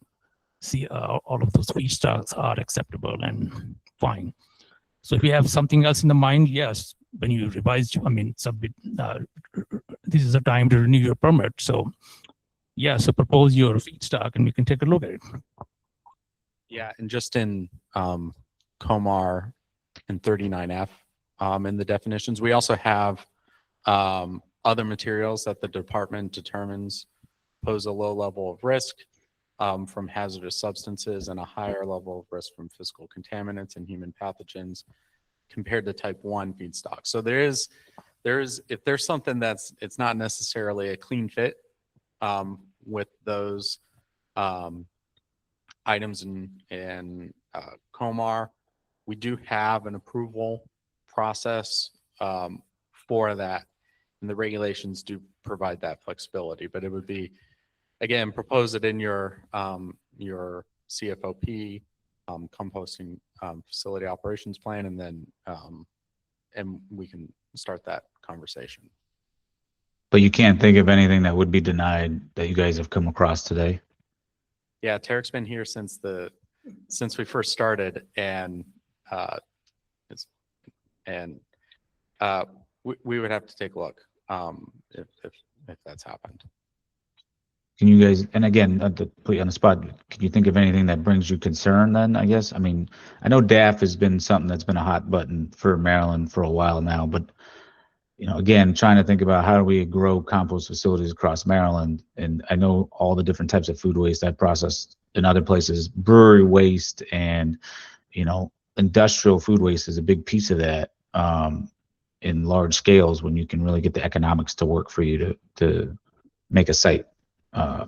S4: feedstocks are acceptable and fine. So if you have something else in the mind, yes, when you revise, submit, this is a time to renew your permit. So yeah, so propose your feedstock and we can take a look at it.
S1: Yeah, and just in Comar in 39F, in the definitions. We also have other materials that the department determines pose a low level of risk from hazardous substances and a higher level of risk from physical contaminants and human pathogens compared to type 1 feedstock. So there's if there's something it's not necessarily a clean fit with those items in Comar, we do have an approval process for that, and the regulations do provide that flexibility. But it would be, again, propose it in your CFOP, composting facility operations plan, and then and we can start that conversation.
S7: But you can't think of anything that would be denied that you guys have come across today?
S1: Yeah, Tarek's been here since we first started, and we would have to take a look if that's happened.
S7: Can you guys, and again, not to put you on the spot, can you think of anything that brings you concern then, I guess? I mean, I know DAF has been something that's been a hot button for Maryland for a while now, but, you know, again, trying to think about how do we grow compost facilities across Maryland. And I know all the different types of food waste that processed in other places, brewery waste and, you know, industrial food waste is a big piece of that in large scales when you can really get the economics to work for you to make a site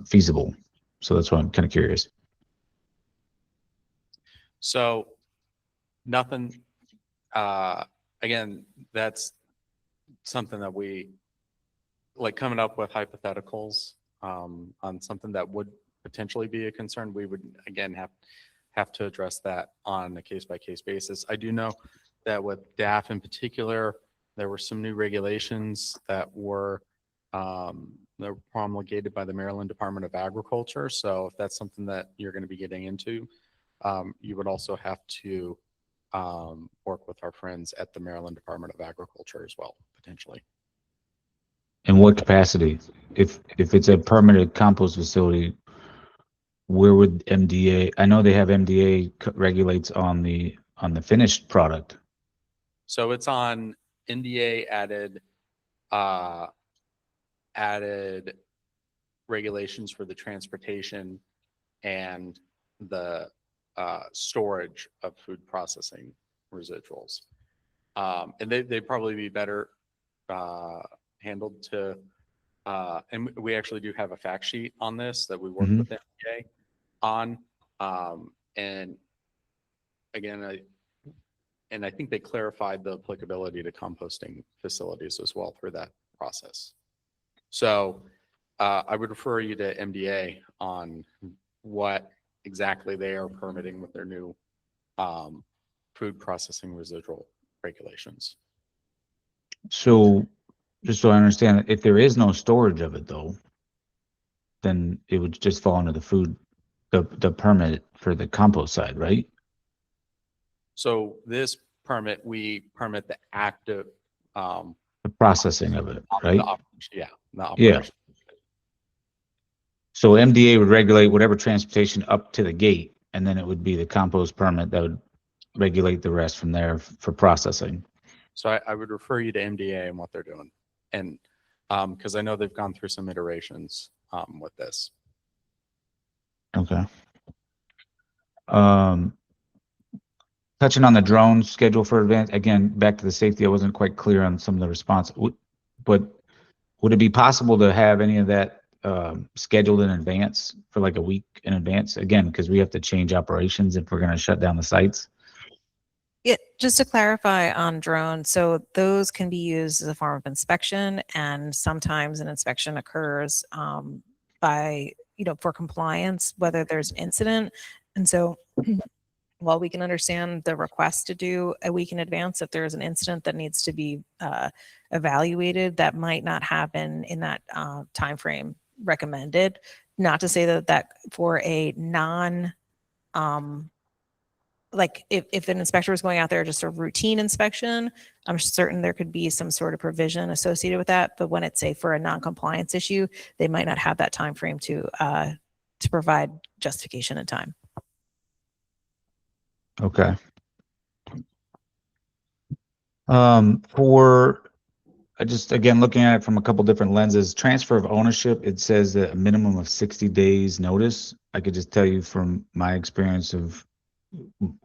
S7: feasible. So that's why I'm kind of curious.
S1: So nothing, again, that's something that we like coming up with hypotheticals on something that would potentially be a concern. We would, again, have to address that on a case-by-case basis. I do know that with DAF in particular, there were some new regulations that were promulgated by the Maryland Department of Agriculture. So if that's something that you're going to be getting into, you would also have to work with our friends at the Maryland Department of Agriculture as well, potentially.
S7: In what capacity? If it's a permitted compost facility, where would MDA? I know they have MDA regulates on the finished product.
S1: So it's on NDA added regulations for the transportation and the storage of food processing residuals. And they'd probably be better handled to, and we actually do have a fact sheet on this that we worked with NDA on. And again, I think they clarified the applicability to composting facilities as well through that process. So I would refer you to MDA on what exactly they are permitting with their new food processing residual regulations.
S7: So just so I understand, if there is no storage of it though, then it would just fall under the permit for the compost side, right?
S1: So this permit, we permit the active
S7: The processing of it, right?
S1: the operation, yeah, the operation.
S7: So MDA would regulate whatever transportation up to the gate, and then it would be the compost permit that would regulate the rest from there for processing.
S1: So I would refer you to MDA and what they're doing, and because I know they've gone through some iterations with this.
S7: Okay. Touching on the drone schedule for advance, again, back to the safety, I wasn't quite clear on some of the response, but would it be possible to have any of that scheduled in advance for like a week in advance? Again, because we have to change operations if we're going to shut down the sites.
S2: Yeah, just to clarify on drones, so those can be used as a form of inspection, and sometimes an inspection occurs by, for compliance, whether there's an incident. And so while we can understand the request to do a week in advance, if there is an incident that needs to be evaluated, that might not happen in that time frame recommended. Not to say that for a like if an inspector was going out there just a routine inspection, I'm certain there could be some sort of provision associated with that. But when it's for a non-compliance issue, they might not have that time frame to provide justification in time.
S7: Okay. For just again looking at it from a couple different lenses, transfer of ownership, it says that a minimum of 60 days notice. I could just tell you from my experience of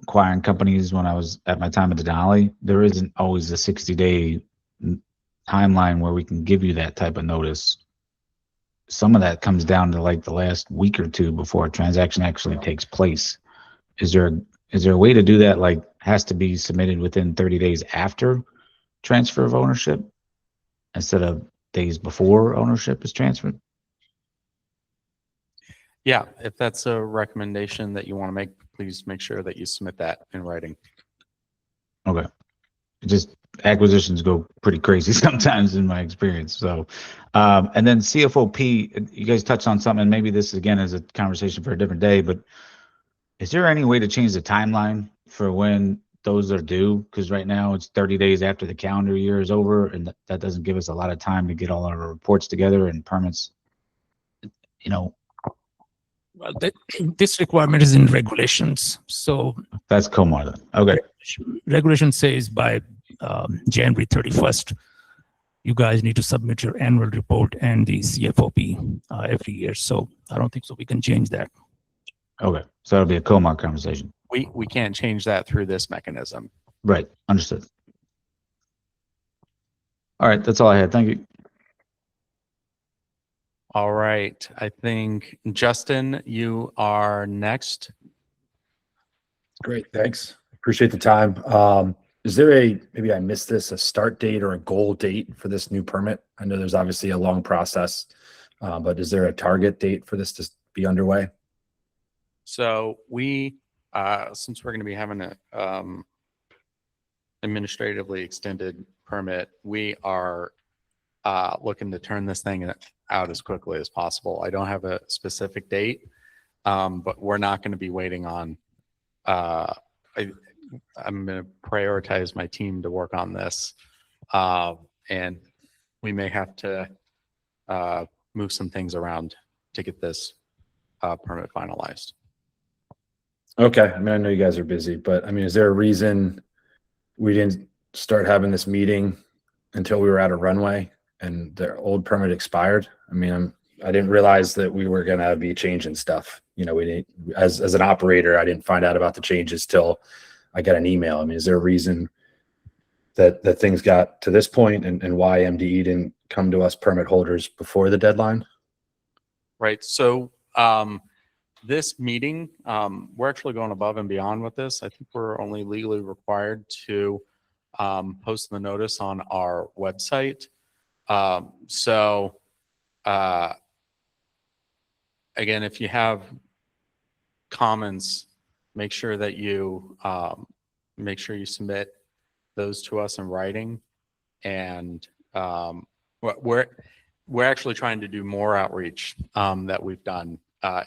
S7: acquiring companies when I was at my time at Denali, there isn't always a 60-day timeline where we can give you that type of notice. Some of that comes down to like the last week or two before a transaction actually takes place. Is there a way to do that? Like, has to be submitted within 30 days after transfer of ownership instead of days before ownership is transferred?
S1: Yeah, if that's a recommendation that you want to make, please make sure that you submit that in writing.
S7: Okay. Just acquisitions go pretty crazy sometimes in my experience. So, and then CFOP, you guys touched on something, and maybe this again is a conversation for a different day, but is there any way to change the timeline for when those are due? Because right now it's 30 days after the calendar year is over, and that doesn't give us a lot of time to get all our reports together and permits. You know,
S4: Well, this requirement is in regulations. So
S7: that's Comar then. Okay.
S4: regulation says by January 31st, you guys need to submit your annual report and the CFOP every year. So I don't think so we can change that.
S7: Okay. So that'll be a Comar conversation.
S1: We can't change that through this mechanism.
S7: Right. Understood. All right. That's all I had. Thank you.
S1: All right. I think, Justin, you are next.
S8: Great, thanks. Appreciate the time. Is there maybe I missed this, a start date or a goal date for this new permit? I know there's obviously a long process, but is there a target date for this to be underway?
S1: So we, since we're going to be having a administratively extended permit, we are looking to turn this thing out as quickly as possible. I don't have a specific date, but we're not going to be waiting on. I'm going to prioritize my team to work on this, and we may have to move some things around to get this permit finalized.
S8: Okay, I mean, I know you guys are busy, but I mean, is there a reason we didn't start having this meeting until we were at a runway and the old permit expired? I mean, I didn't realize that we were going to be changing stuff. You know, we didn't, as an operator, I didn't find out about the changes till I got an email. I mean, is there a reason that things got to this point, and why MDE didn't come to us permit holders before the deadline?
S1: Right. So this meeting, we're actually going above and beyond with this. I think we're only legally required to post the notice on our website. Again, if you have comments, make sure that you submit those to us in writing. And we're actually trying to do more outreach that we've done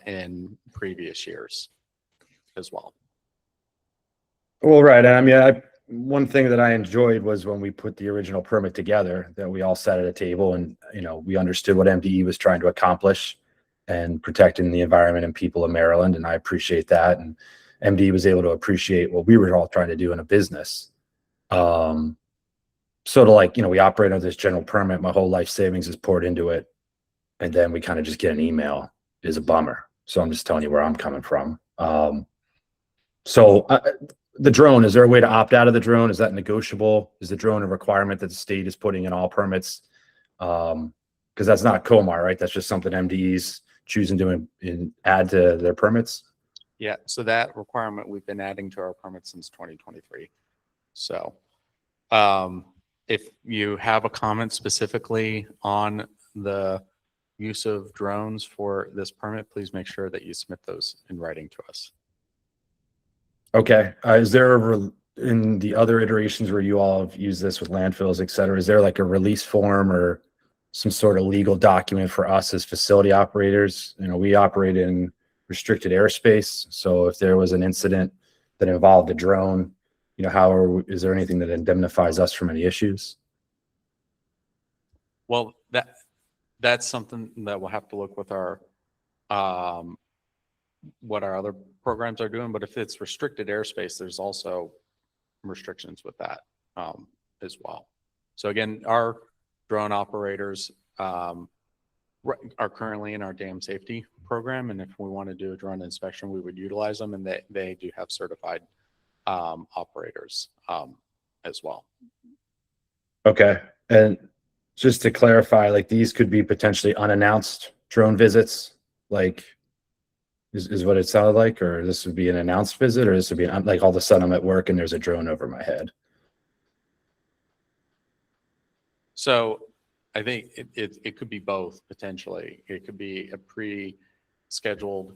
S1: in previous years as well.
S8: Well, right. I mean, one thing that I enjoyed was when we put the original permit together, that we all sat at a table and, you know, we understood what MDE was trying to accomplish and protecting the environment and people of Maryland. And I appreciate that. And MDE was able to appreciate what we were all trying to do in a business. Sort of like, you know, we operate under this general permit. My whole life savings is poured into it. And then we kind of just get an email is a bummer. So I'm just telling you where I'm coming from. The drone, is there a way to opt out of the drone? Is that negotiable? Is the drone a requirement that the state is putting in all permits? Because that's not Comar, right? That's just something MDE's choosing to add to their permits.
S1: Yeah. So that requirement we've been adding to our permits since 2023. So if you have a comment specifically on the use of drones for this permit, please make sure that you submit those in writing to us.
S8: Okay. Is there in the other iterations where you all have used this with landfills, et cetera, is there like a release form or some sort of legal document for us as facility operators? You know, we operate in restricted airspace. So if there was an incident that involved a drone, you know, is there anything that indemnifies us from any issues?
S1: Well, that's something that we'll have to look with our what our other programs are doing. But if it's restricted airspace, there's also restrictions with that. as well. So again, our drone operators are currently in our dam safety program. And if we want to do a drone inspection, we would utilize them, and they do have certified operators as well.
S8: Okay. And just to clarify, like these could be potentially unannounced drone visits, like is what it sounded like, or this would be an announced visit, or this would be like all of a sudden I'm at work and there's a drone over my head.
S1: So I think it could be both potentially. It could be a pre-scheduled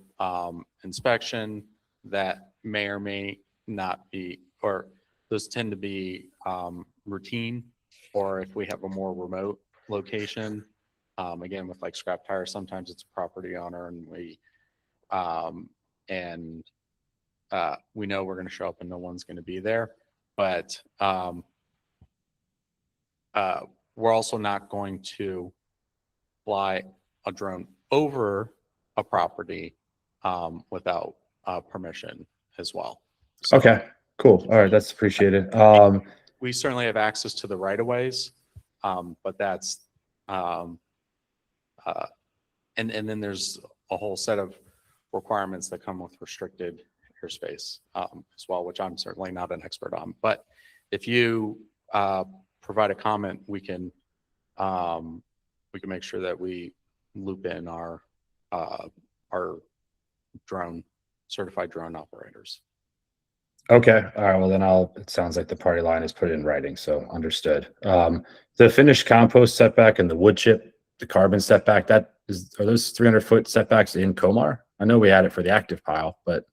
S1: inspection that may or may not be, or those tend to be routine, or if we have a more remote location, again, with like scrap tires, sometimes it's a property owner and we know we're going to show up and no one's going to be there. But we're also not going to fly a drone over a property without permission as well. So
S8: Okay, cool. All right, that's appreciated.
S1: we certainly have access to the right of ways, but that's and then there's a whole set of requirements that come with restricted airspace as well, which I'm certainly not an expert on. But if you provide a comment, we can make sure that we loop in our certified drone operators.
S8: Okay. All right. Well, then it sounds like the party line is put in writing. So understood. The finished compost setback and the wood chip, the carbon setback, are those 300-foot setbacks in Comar? I know we had it for the active pile, but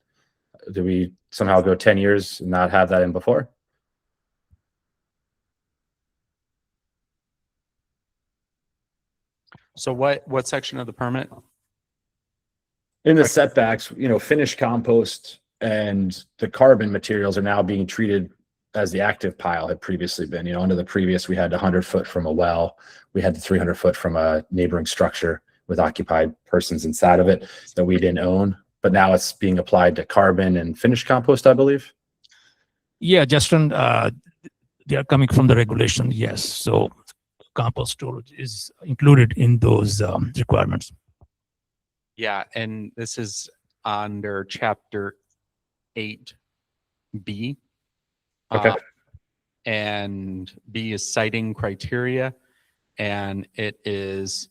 S8: did we somehow go 10 years and not have that in before?
S1: So what section of the permit?
S8: In the setbacks, finished compost and the carbon materials are now being treated as the active pile had previously been. Under the previous, we had 100-foot from a well. We had the 300-foot from a neighboring structure with occupied persons inside of it that we didn't own. But now it's being applied to carbon and finished compost, I believe.
S4: Yeah, Justin, they are coming from the regulation. Yes. So compost storage is included in those requirements.
S1: Yeah, and this is under Chapter 8B.
S8: Okay.
S1: And B is citing criteria, and it is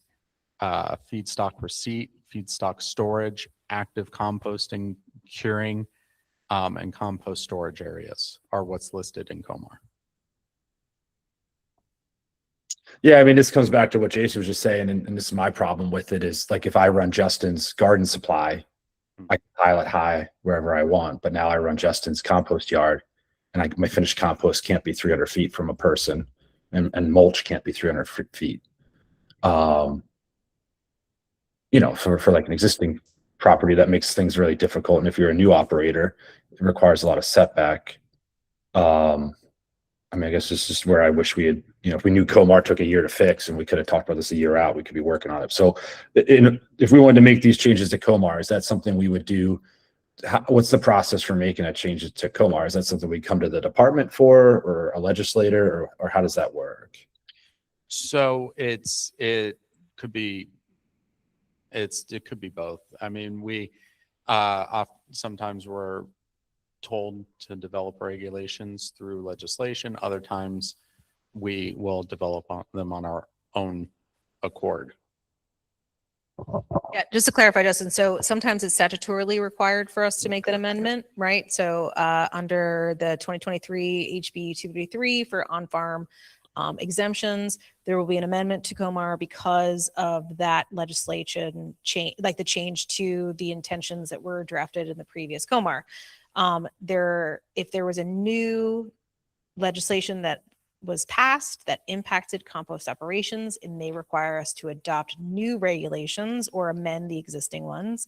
S1: feedstock receipt, feedstock storage, active composting, curing, and compost storage areas are what's listed in Comar.
S8: Yeah, I mean, this comes back to what Jason was just saying, and this is my problem with it is like if I run Justin's garden supply, I can pile it high wherever I want, but now I run Justin's compost yard, and my finished compost can't be 300 feet from a person, and mulch can't be 300 feet. For like an existing property, that makes things really difficult. And if you're a new operator, it requires a lot of setback. I guess this is where I wish we had, if we knew Comar took a year to fix and we could have talked about this a year out, we could be working on it. So if we wanted to make these changes to Comar, is that something we would do? What's the process for making a change to Comar? Is that something we come to the department for, or a legislator, or how does that work?
S1: So it could be both. I mean, we sometimes we're told to develop regulations through legislation. Other times we will develop them on our own accord.
S2: Yeah, just to clarify, Justin, so sometimes it's statutorily required for us to make that amendment, right? So under the 2023 HB 233 for on-farm exemptions, there will be an amendment to Comar because of that legislation change, like the change to the intentions that were drafted in the previous Comar. If there was a new legislation that was passed that impacted compost operations, it may require us to adopt new regulations or amend the existing ones,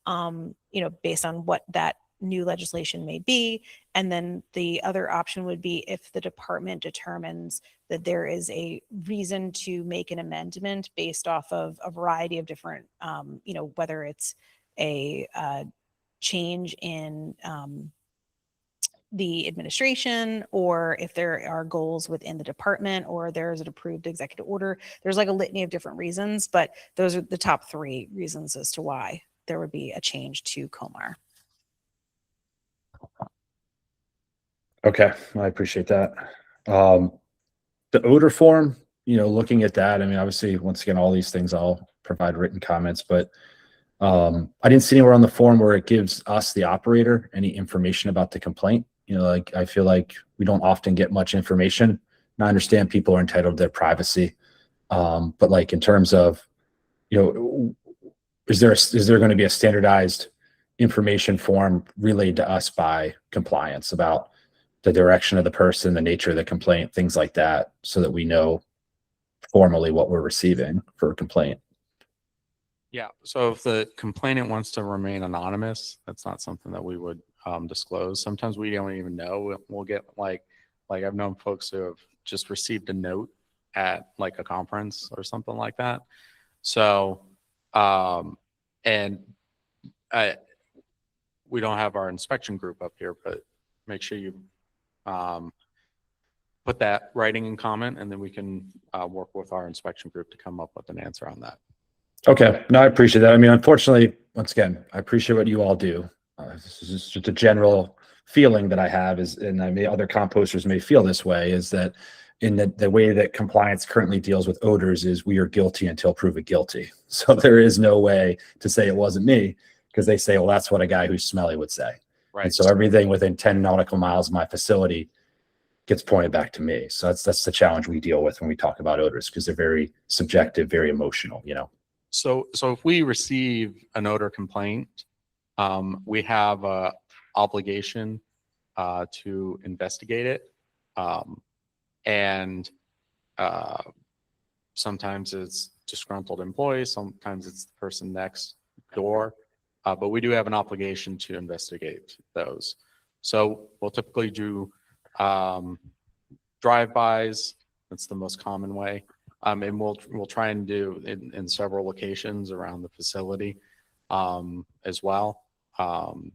S2: based on what that new legislation may be. And then the other option would be if the department determines that there is a reason to make an amendment based off of a variety of different, whether it's a change in the administration, or if there are goals within the department, or there's an approved executive order. There's like a litany of different reasons, but those are the top 3 reasons as to why there would be a change to COMAR.
S8: Okay, I appreciate that. The odor form, looking at that, I mean, obviously, once again, all these things, I'll provide written comments, but I didn't see anywhere on the form where it gives us, the operator, any information about the complaint. Like, I feel like we don't often get much information. And I understand people are entitled to their privacy. But like, in terms of, is there going to be a standardized information form relayed to us by compliance about the direction of the person, the nature of the complaint, things like that, so that we know formally what we're receiving for a complaint?
S1: Yeah. So if the complainant wants to remain anonymous, that's not something that we would disclose. Sometimes we don't even know. We'll get like I've known folks who have just received a note at like a conference or something like that. So, and we don't have our inspection group up here, but make sure you put that writing in comment, and then we can work with our inspection group to come up with an answer on that.
S8: Okay, no, I appreciate that. I mean, unfortunately, once again, I appreciate what you all do. This is just a general feeling that I have is, and I mean, other composters may feel this way, is that in the way that compliance currently deals with odors is we are guilty until proven guilty. So there is no way to say it wasn't me, because they say, well, that's what a guy who's smelly would say.
S1: Right.
S8: And so everything within 10 nautical miles of my facility gets pointed back to me. So that's the challenge we deal with when we talk about odors, because they're very subjective, very emotional,
S1: So if we receive an odor complaint, we have a obligation to investigate it. And sometimes it's disgruntled employees, sometimes it's the person next door. But we do have an obligation to investigate those. So we'll typically do drive-bys. That's the most common way. And we'll try and do in several locations around the facility as well. And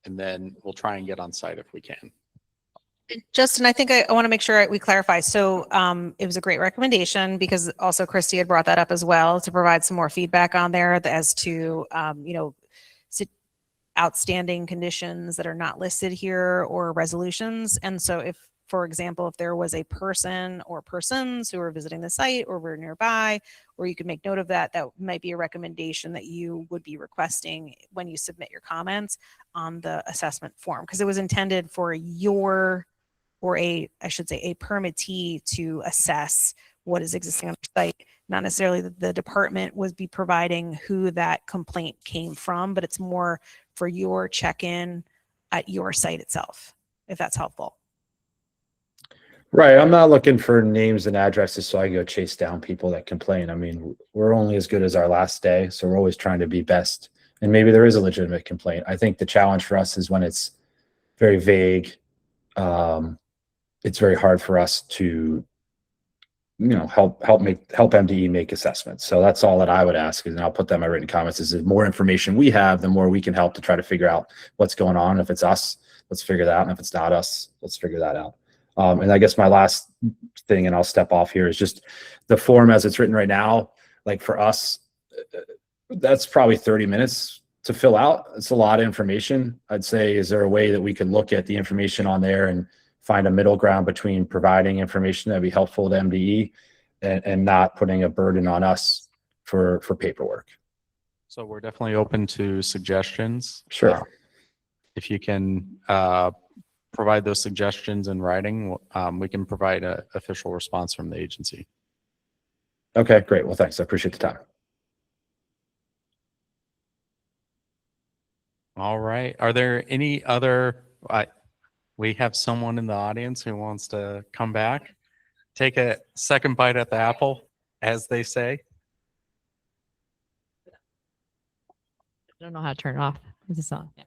S1: then we'll try and get on site if we can.
S2: Justin, I think I want to make sure we clarify. So it was a great recommendation, because also Christy had brought that up as well, to provide some more feedback on there as to, outstanding conditions that are not listed here, or resolutions. And so if, for example, if there was a person or persons who were visiting the site or were nearby, or you could make note of that, that might be a recommendation that you would be requesting when you submit your comments on the assessment form, because it was intended for I should say a permittee to assess what is existing on the site. Not necessarily that the department would be providing who that complaint came from, but it's more for your check-in at your site itself, if that's helpful.
S8: Right. I'm not looking for names and addresses so I can go chase down people that complain. I mean, we're only as good as our last day. So we're always trying to be best. And maybe there is a legitimate complaint. I think the challenge for us is when it's very vague. It's very hard for us to, help MDE make assessments. So that's all that I would ask, and I'll put that in my written comments, is the more information we have, the more we can help to try to figure out what's going on. If it's us, let's figure that out. And if it's not us, let's figure that out. And I guess my last thing, and I'll step off here, is just the form as it's written right now. Like for us, that's probably 30 minutes to fill out. It's a lot of information. I'd say, is there a way that we could look at the information on there and find a middle ground between providing information that'd be helpful to MDE and not putting a burden on us for paperwork?
S1: So we're definitely open to suggestions.
S8: Sure.
S1: If you can provide those suggestions in writing, we can provide an official response from the agency.
S8: Okay, great. Well, thanks. I appreciate the time.
S1: All right. Are there any other, we have someone in the audience who wants to come back, take a second bite at the apple, as they say.
S3: I don't know how to turn it off. Is this on? Yeah.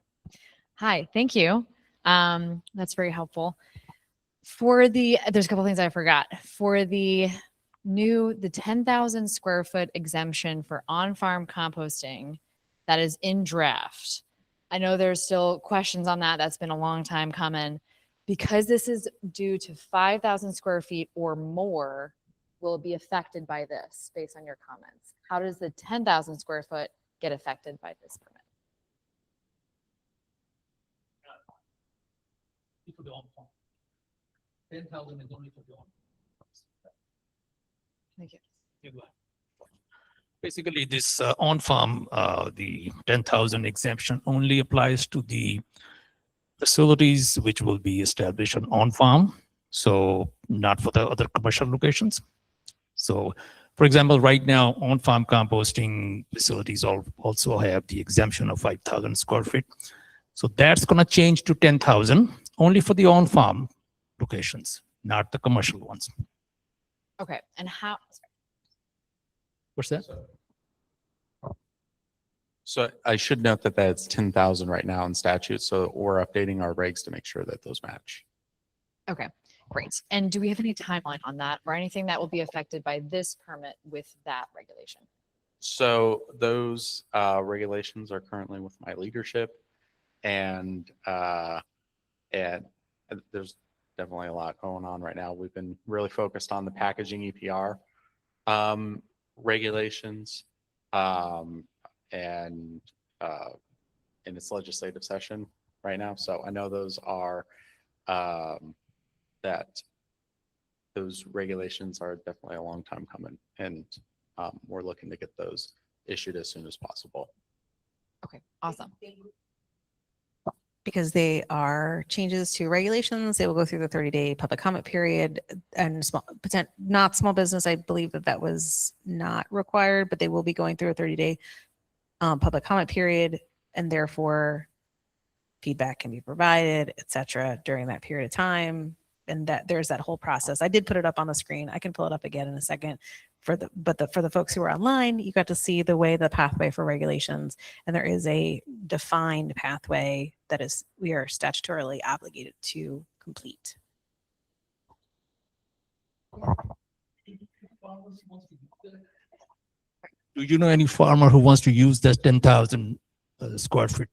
S3: Hi, thank you. That's very helpful. There's a couple things I forgot. For the 10,000 square foot exemption for on-farm composting that is in draft, I know there's still questions on that. That's been a long time coming. Because this is due to 5,000 square feet or more, will it be affected by this based on your comments? How does the 10,000 square foot get affected by this permit?
S4: For the on-farm. 10,000 is only for the on-farm.
S3: Thank you.
S4: You go ahead. Basically, this on-farm, the 10,000 exemption only applies to the facilities which will be established on-farm, so not for the other commercial locations. So, for example, right now, on-farm composting facilities also have the exemption of 5,000 square feet. So that's going to change to 10,000 only for the on-farm locations, not the commercial ones.
S3: Okay, and how,
S4: What's that?
S1: So I should note that that's 10,000 right now in statute. So we're updating our regs to make sure that those match.
S3: okay, great. And do we have any timeline on that or anything that will be affected by this permit with that regulation?
S1: So those regulations are currently with my leadership, and there's definitely a lot going on right now. We've been really focused on the packaging EPR regulations and in its legislative session right now. So I know those are that those regulations are definitely a long time coming, and we're looking to get those issued as soon as possible.
S3: Okay, awesome.
S2: Because they are changes to regulations, they will go through the 30-day public comment period, and not small business. I believe that was not required, but they will be going through a 30-day public comment period, and therefore feedback can be provided, etc. during that period of time. And that there's that whole process. I did put it up on the screen. I can pull it up again in a second. For the folks who are online, you got to see the pathway for regulations, and there is a defined pathway that we are statutorily obligated to complete.
S4: Do you know any farmer who wants to use that 10,000 square foot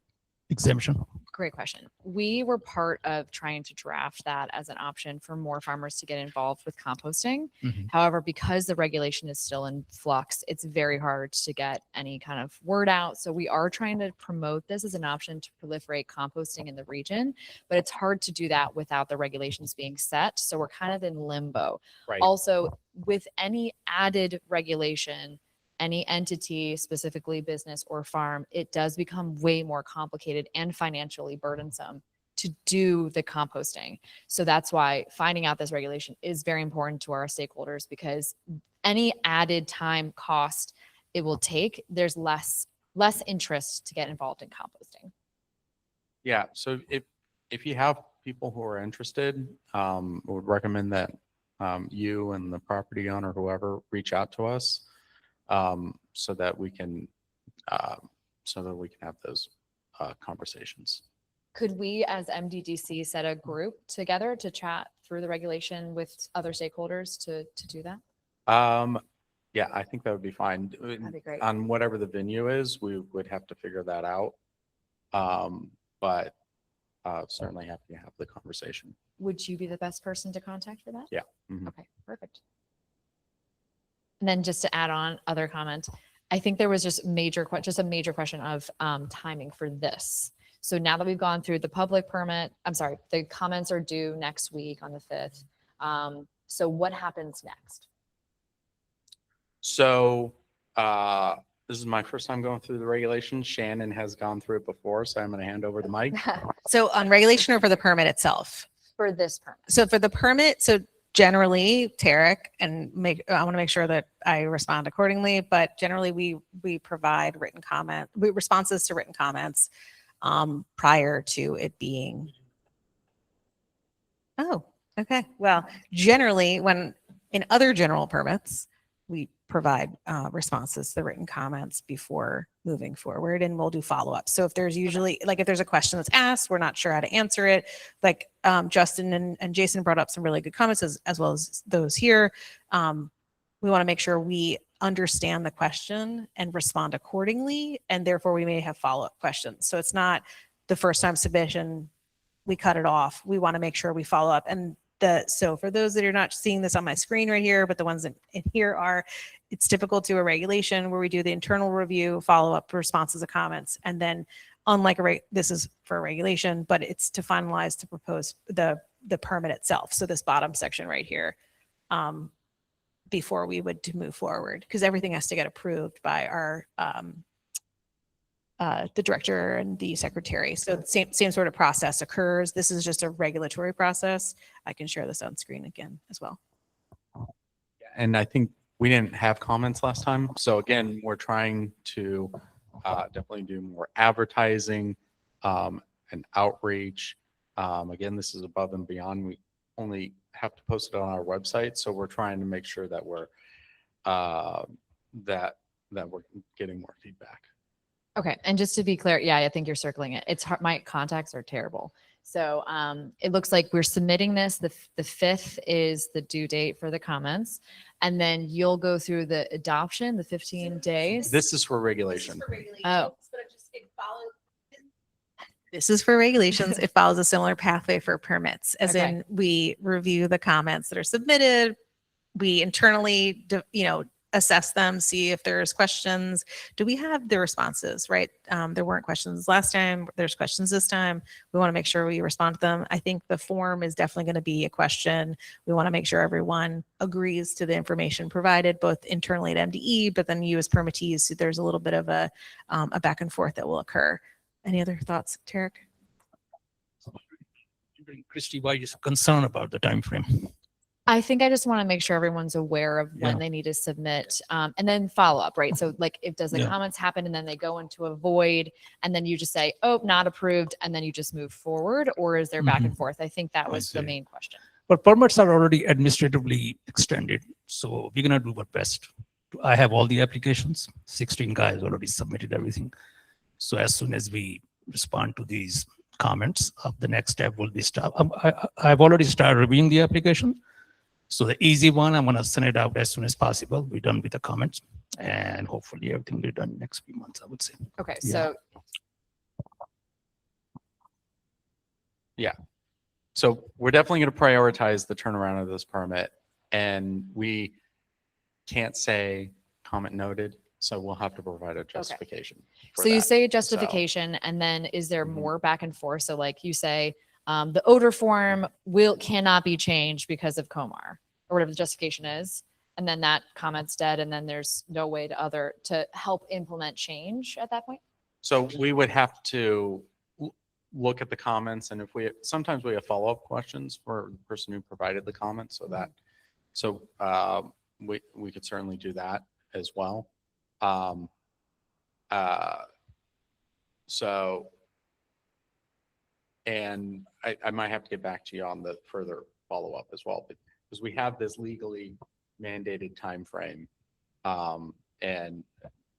S4: exemption?
S3: Great question. We were part of trying to draft that as an option for more farmers to get involved with composting.
S4: Mhm.
S3: However, because the regulation is still in flux, it's very hard to get any kind of word out. So we are trying to promote this as an option to proliferate composting in the region, but it's hard to do that without the regulations being set. So we're kind of in limbo.
S1: Right.
S3: Also, with any added regulation, any entity, specifically business or farm, it does become way more complicated and financially burdensome to do the composting. So that's why finding out this regulation is very important to our stakeholders, because any added time cost it will take, there's less interest to get involved in composting.
S1: Yeah. So if you have people who are interested, we would recommend that you and the property owner, whoever, reach out to us. So that we can have those conversations.
S3: Could we as MDDC set a group together to chat through the regulation with other stakeholders to do that?
S1: Yeah, I think that would be fine.
S3: That'd be great.
S1: On whatever the venue is, we would have to figure that out. But certainly happy to have the conversation.
S3: Would you be the best person to contact for that?
S1: Yeah. Mhm.
S3: Okay, perfect. And then just to add on other comment, I think there was just a major question of timing for this. So now that we've gone through the public permit, the comments are due next week on the 5th. So what happens next?
S1: So this is my first time going through the regulations. Shannon has gone through it before, so I'm going to hand over the mic.
S2: So on regulation or for the permit itself?
S3: For this permit.
S2: So for the permit, so generally, Tarek, and I want to make sure that I respond accordingly, but generally we provide responses to written comments prior to it being. Oh, okay. Well, generally when in other general permits, we provide responses to the written comments before moving forward, and we'll do follow-up. So if there's usually, like if there's a question that's asked, we're not sure how to answer it, like Justin and Jason brought up some really good comments as well as those here. We want to make sure we understand the question and respond accordingly, and therefore we may have follow-up questions. So it's not the first time submission, we cut it off. We want to make sure we follow up. And so for those that are not seeing this on my screen right here, but the ones in here are, it's typical to a regulation where we do the internal review, follow up responses to comments, and then unlike this is for a regulation, but it's to finalize to propose the permit itself. So this bottom section right here, before we would to move forward, because everything has to get approved by our the director and the secretary. So the same sort of process occurs. This is just a regulatory process. I can share this on screen again as well.
S1: And I think we didn't have comments last time. So again, we're trying to definitely do more advertising and outreach. Again, this is above and beyond. We only have to post it on our website. So we're trying to make sure that we're that we're getting more feedback.
S3: Okay. And just to be clear, yeah, I think you're circling it. It's hard. My contacts are terrible. So it looks like we're submitting this. The 5th is the due date for the comments. And then you'll go through the adoption, the 15 days.
S1: This is for regulation.
S3: Oh.
S2: This is for regulations. It follows a similar pathway for permits, as
S3: Okay.
S2: in we review the comments that are submitted. We internally, assess them, see if there's questions. Do we have the responses, right? There weren't questions last time. There's questions this time. We want to make sure we respond to them. I think the form is definitely going to be a question. We want to make sure everyone agrees to the information provided, both internally at MDE, but then you as permittees, so there's a little bit of a back and forth that will occur. Any other thoughts, Tarek?
S4: Christy, why are you so concerned about the time frame?
S3: I think I just want to make sure everyone's aware of when they need to submit, and then follow up, right? So like if does the comments happen and then they go into a void and then you just say, oh, not approved, and then you just move forward, or is there back and forth? I think that was the main question.
S4: But permits are already administratively extended. So we're going to do our best. I have all the applications. 16 guys already submitted everything. So as soon as we respond to these comments, the next step will be start. I've already started reviewing the application. So the easy one, I'm going to send it out as soon as possible. We're done with the comments, and hopefully everything will be done next few months, I would say.
S3: Okay.
S4: Yeah.
S1: So we're definitely going to prioritize the turnaround of this permit, and we can't say comment noted. So we'll have to provide a justification. for
S3: So you
S1: that.
S3: say justification, and then is there
S1: Mhm.
S3: more back and forth? So like you say, the odor form cannot be changed because of Comar, or whatever the justification is, and then that comment's dead, and then there's no way to help implement change at that point.
S1: So we would have to look at the comments, and if sometimes we have follow-up questions for the person who provided the comments, so we could certainly do that as well. And I might have to get back to you on the further follow-up as well, because we have this legally mandated time frame, and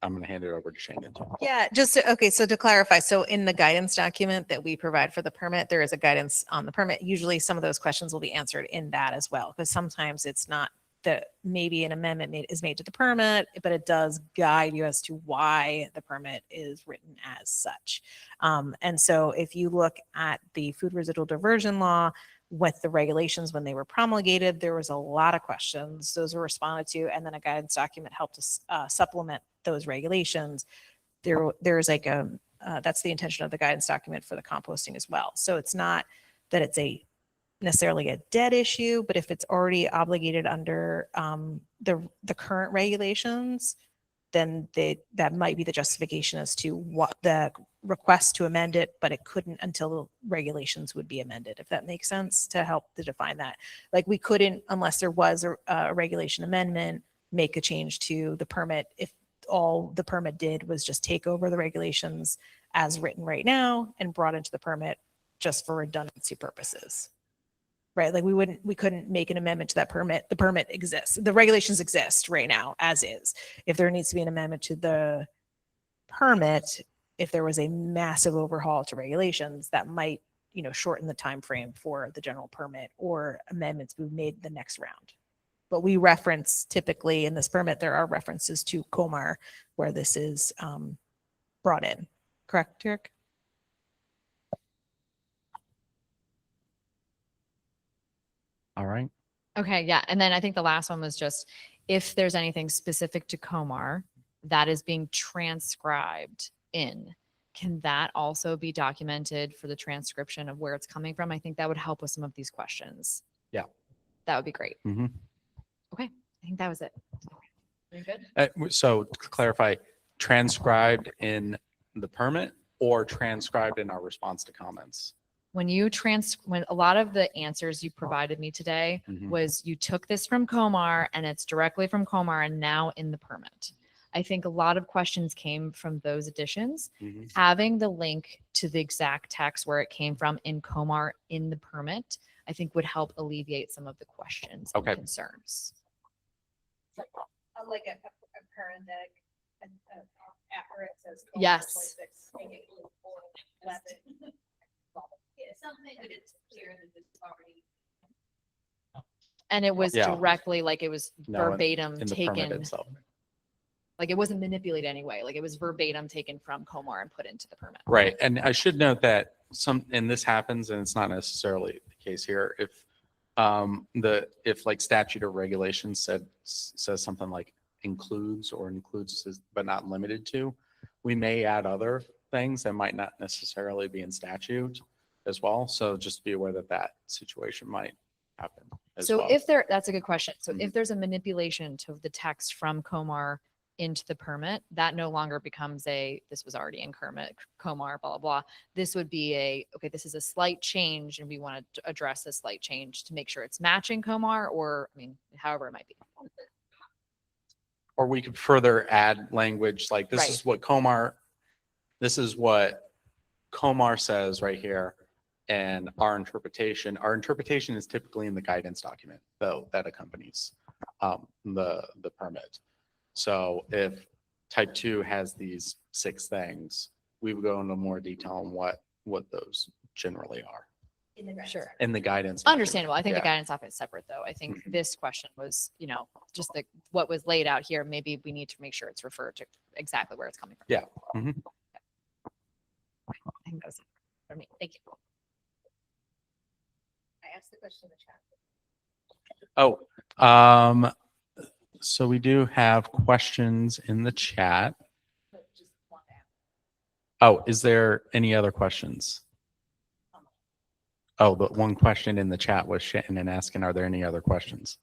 S1: I'm going to hand it over to Shannon.
S2: Yeah, so to clarify, so in the guidance document that we provide for the permit, there is a guidance on the permit. Usually some of those questions will be answered in that as well, because sometimes it's not that maybe an amendment is made to the permit, but it does guide you as to why the permit is written as such. And so if you look at the food residual diversion law with the regulations when they were promulgated, there was a lot of questions. Those were responded to, and then a guidance document helped us supplement those regulations. There's like that's the intention of the guidance document for the composting as well. So it's not that it's necessarily a dead issue, but if it's already obligated under the current regulations, then that might be the justification as to what the request to amend it, but it couldn't until regulations would be amended, if that makes sense, to help to define that. Like we couldn't, unless there was a regulation amendment, make a change to the permit if all the permit did was just take over the regulations as written right now and brought into the permit just for redundancy purposes. Right? Like we couldn't make an amendment to that permit. The permit exists. The regulations exist right now as is. If there needs to be an amendment to the permit, if there was a massive overhaul to regulations, that might, shorten the time frame for the general permit, or amendments we made the next round. But we reference typically in this permit, there are references to Comar where this is brought in. Correct, Eric?
S3: Okay, yeah. And then I think the last one was just if there's anything specific to Comar that is being transcribed in, can that also be documented for the transcription of where it's coming from? I think that would help with some of these questions.
S1: Yeah.
S3: That would be great.
S1: Mhm.
S3: Okay, I think that was it. Are you good?
S1: So to clarify, transcribed in the permit or transcribed in our response to comments?
S3: When when a lot of the answers you provided me today
S1: Mhm.
S3: was you took this from Comar and it's directly from Comar and now in the permit. I think a lot of questions came from those additions.
S1: Mhm.
S3: Having the link to the exact text where it came from in Comar in the permit, I think would help alleviate some of the questions and
S1: Okay.
S3: concerns.
S2: Like a parenthetic after it says.
S3: Yes.
S6: Something that it's clear that it's already.
S3: And it was
S1: Yeah.
S3: directly like it was
S1: No, in-
S3: verbatim
S1: In the permit
S3: taken,
S1: itself.
S3: like it wasn't manipulated anyway. Like it was verbatim taken from Comar and put into the permit.
S1: Right. And I should note that and this happens, and it's not necessarily the case here. If like statute or regulation says something like includes but not limited to, we may add other things that might not necessarily be in statute as well. So just be aware that situation might happen as
S3: So
S1: well.
S3: that's a good question. So
S1: Mhm.
S3: if there's a manipulation to the text from Comar into the permit, that no longer becomes this was already in Comar, blah, blah, blah. This would be okay, this is a slight change and we want to address this slight change to make sure it's matching Comar or, I mean, however it might be.
S1: Or we could further add language like
S3: Right.
S1: this is what Comar says right here. And our interpretation is typically in the guidance document, though, that accompanies the permit. So if type 2 has these 6 things, we would go into more detail on what those generally are
S3: Sure.
S1: in the guidance. document.
S3: Understandable. I think the
S1: Yeah.
S3: guidance office is separate though. I think
S1: Mhm.
S3: this question was, just what was laid out here. Maybe we need to make sure it's referred to exactly where it's coming from.
S1: Yeah. Mhm.
S3: I think that was it for me. Thank you.
S2: I asked the question in the chat.
S1: Oh, so we do have questions in the chat. Oh, is there any other questions? Oh, but one question in the chat was Shannon asking, are there any other questions?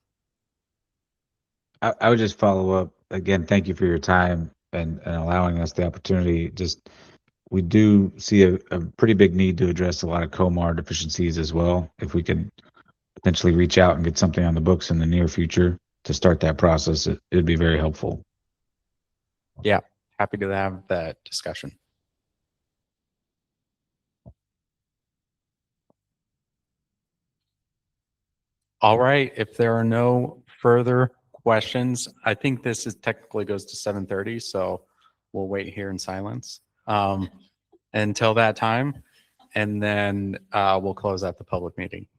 S7: I would just follow up again. Thank you for your time and allowing us the opportunity. We do see a pretty big need to address a lot of Comar deficiencies as well. If we could potentially reach out and get something on the books in the near future to start that process, it'd be very helpful.
S1: Yeah, happy to have that discussion. All right, if there are no further questions, I think this technically goes to 7:30, so we'll wait here in silence until that time, and then we'll close out the public meeting.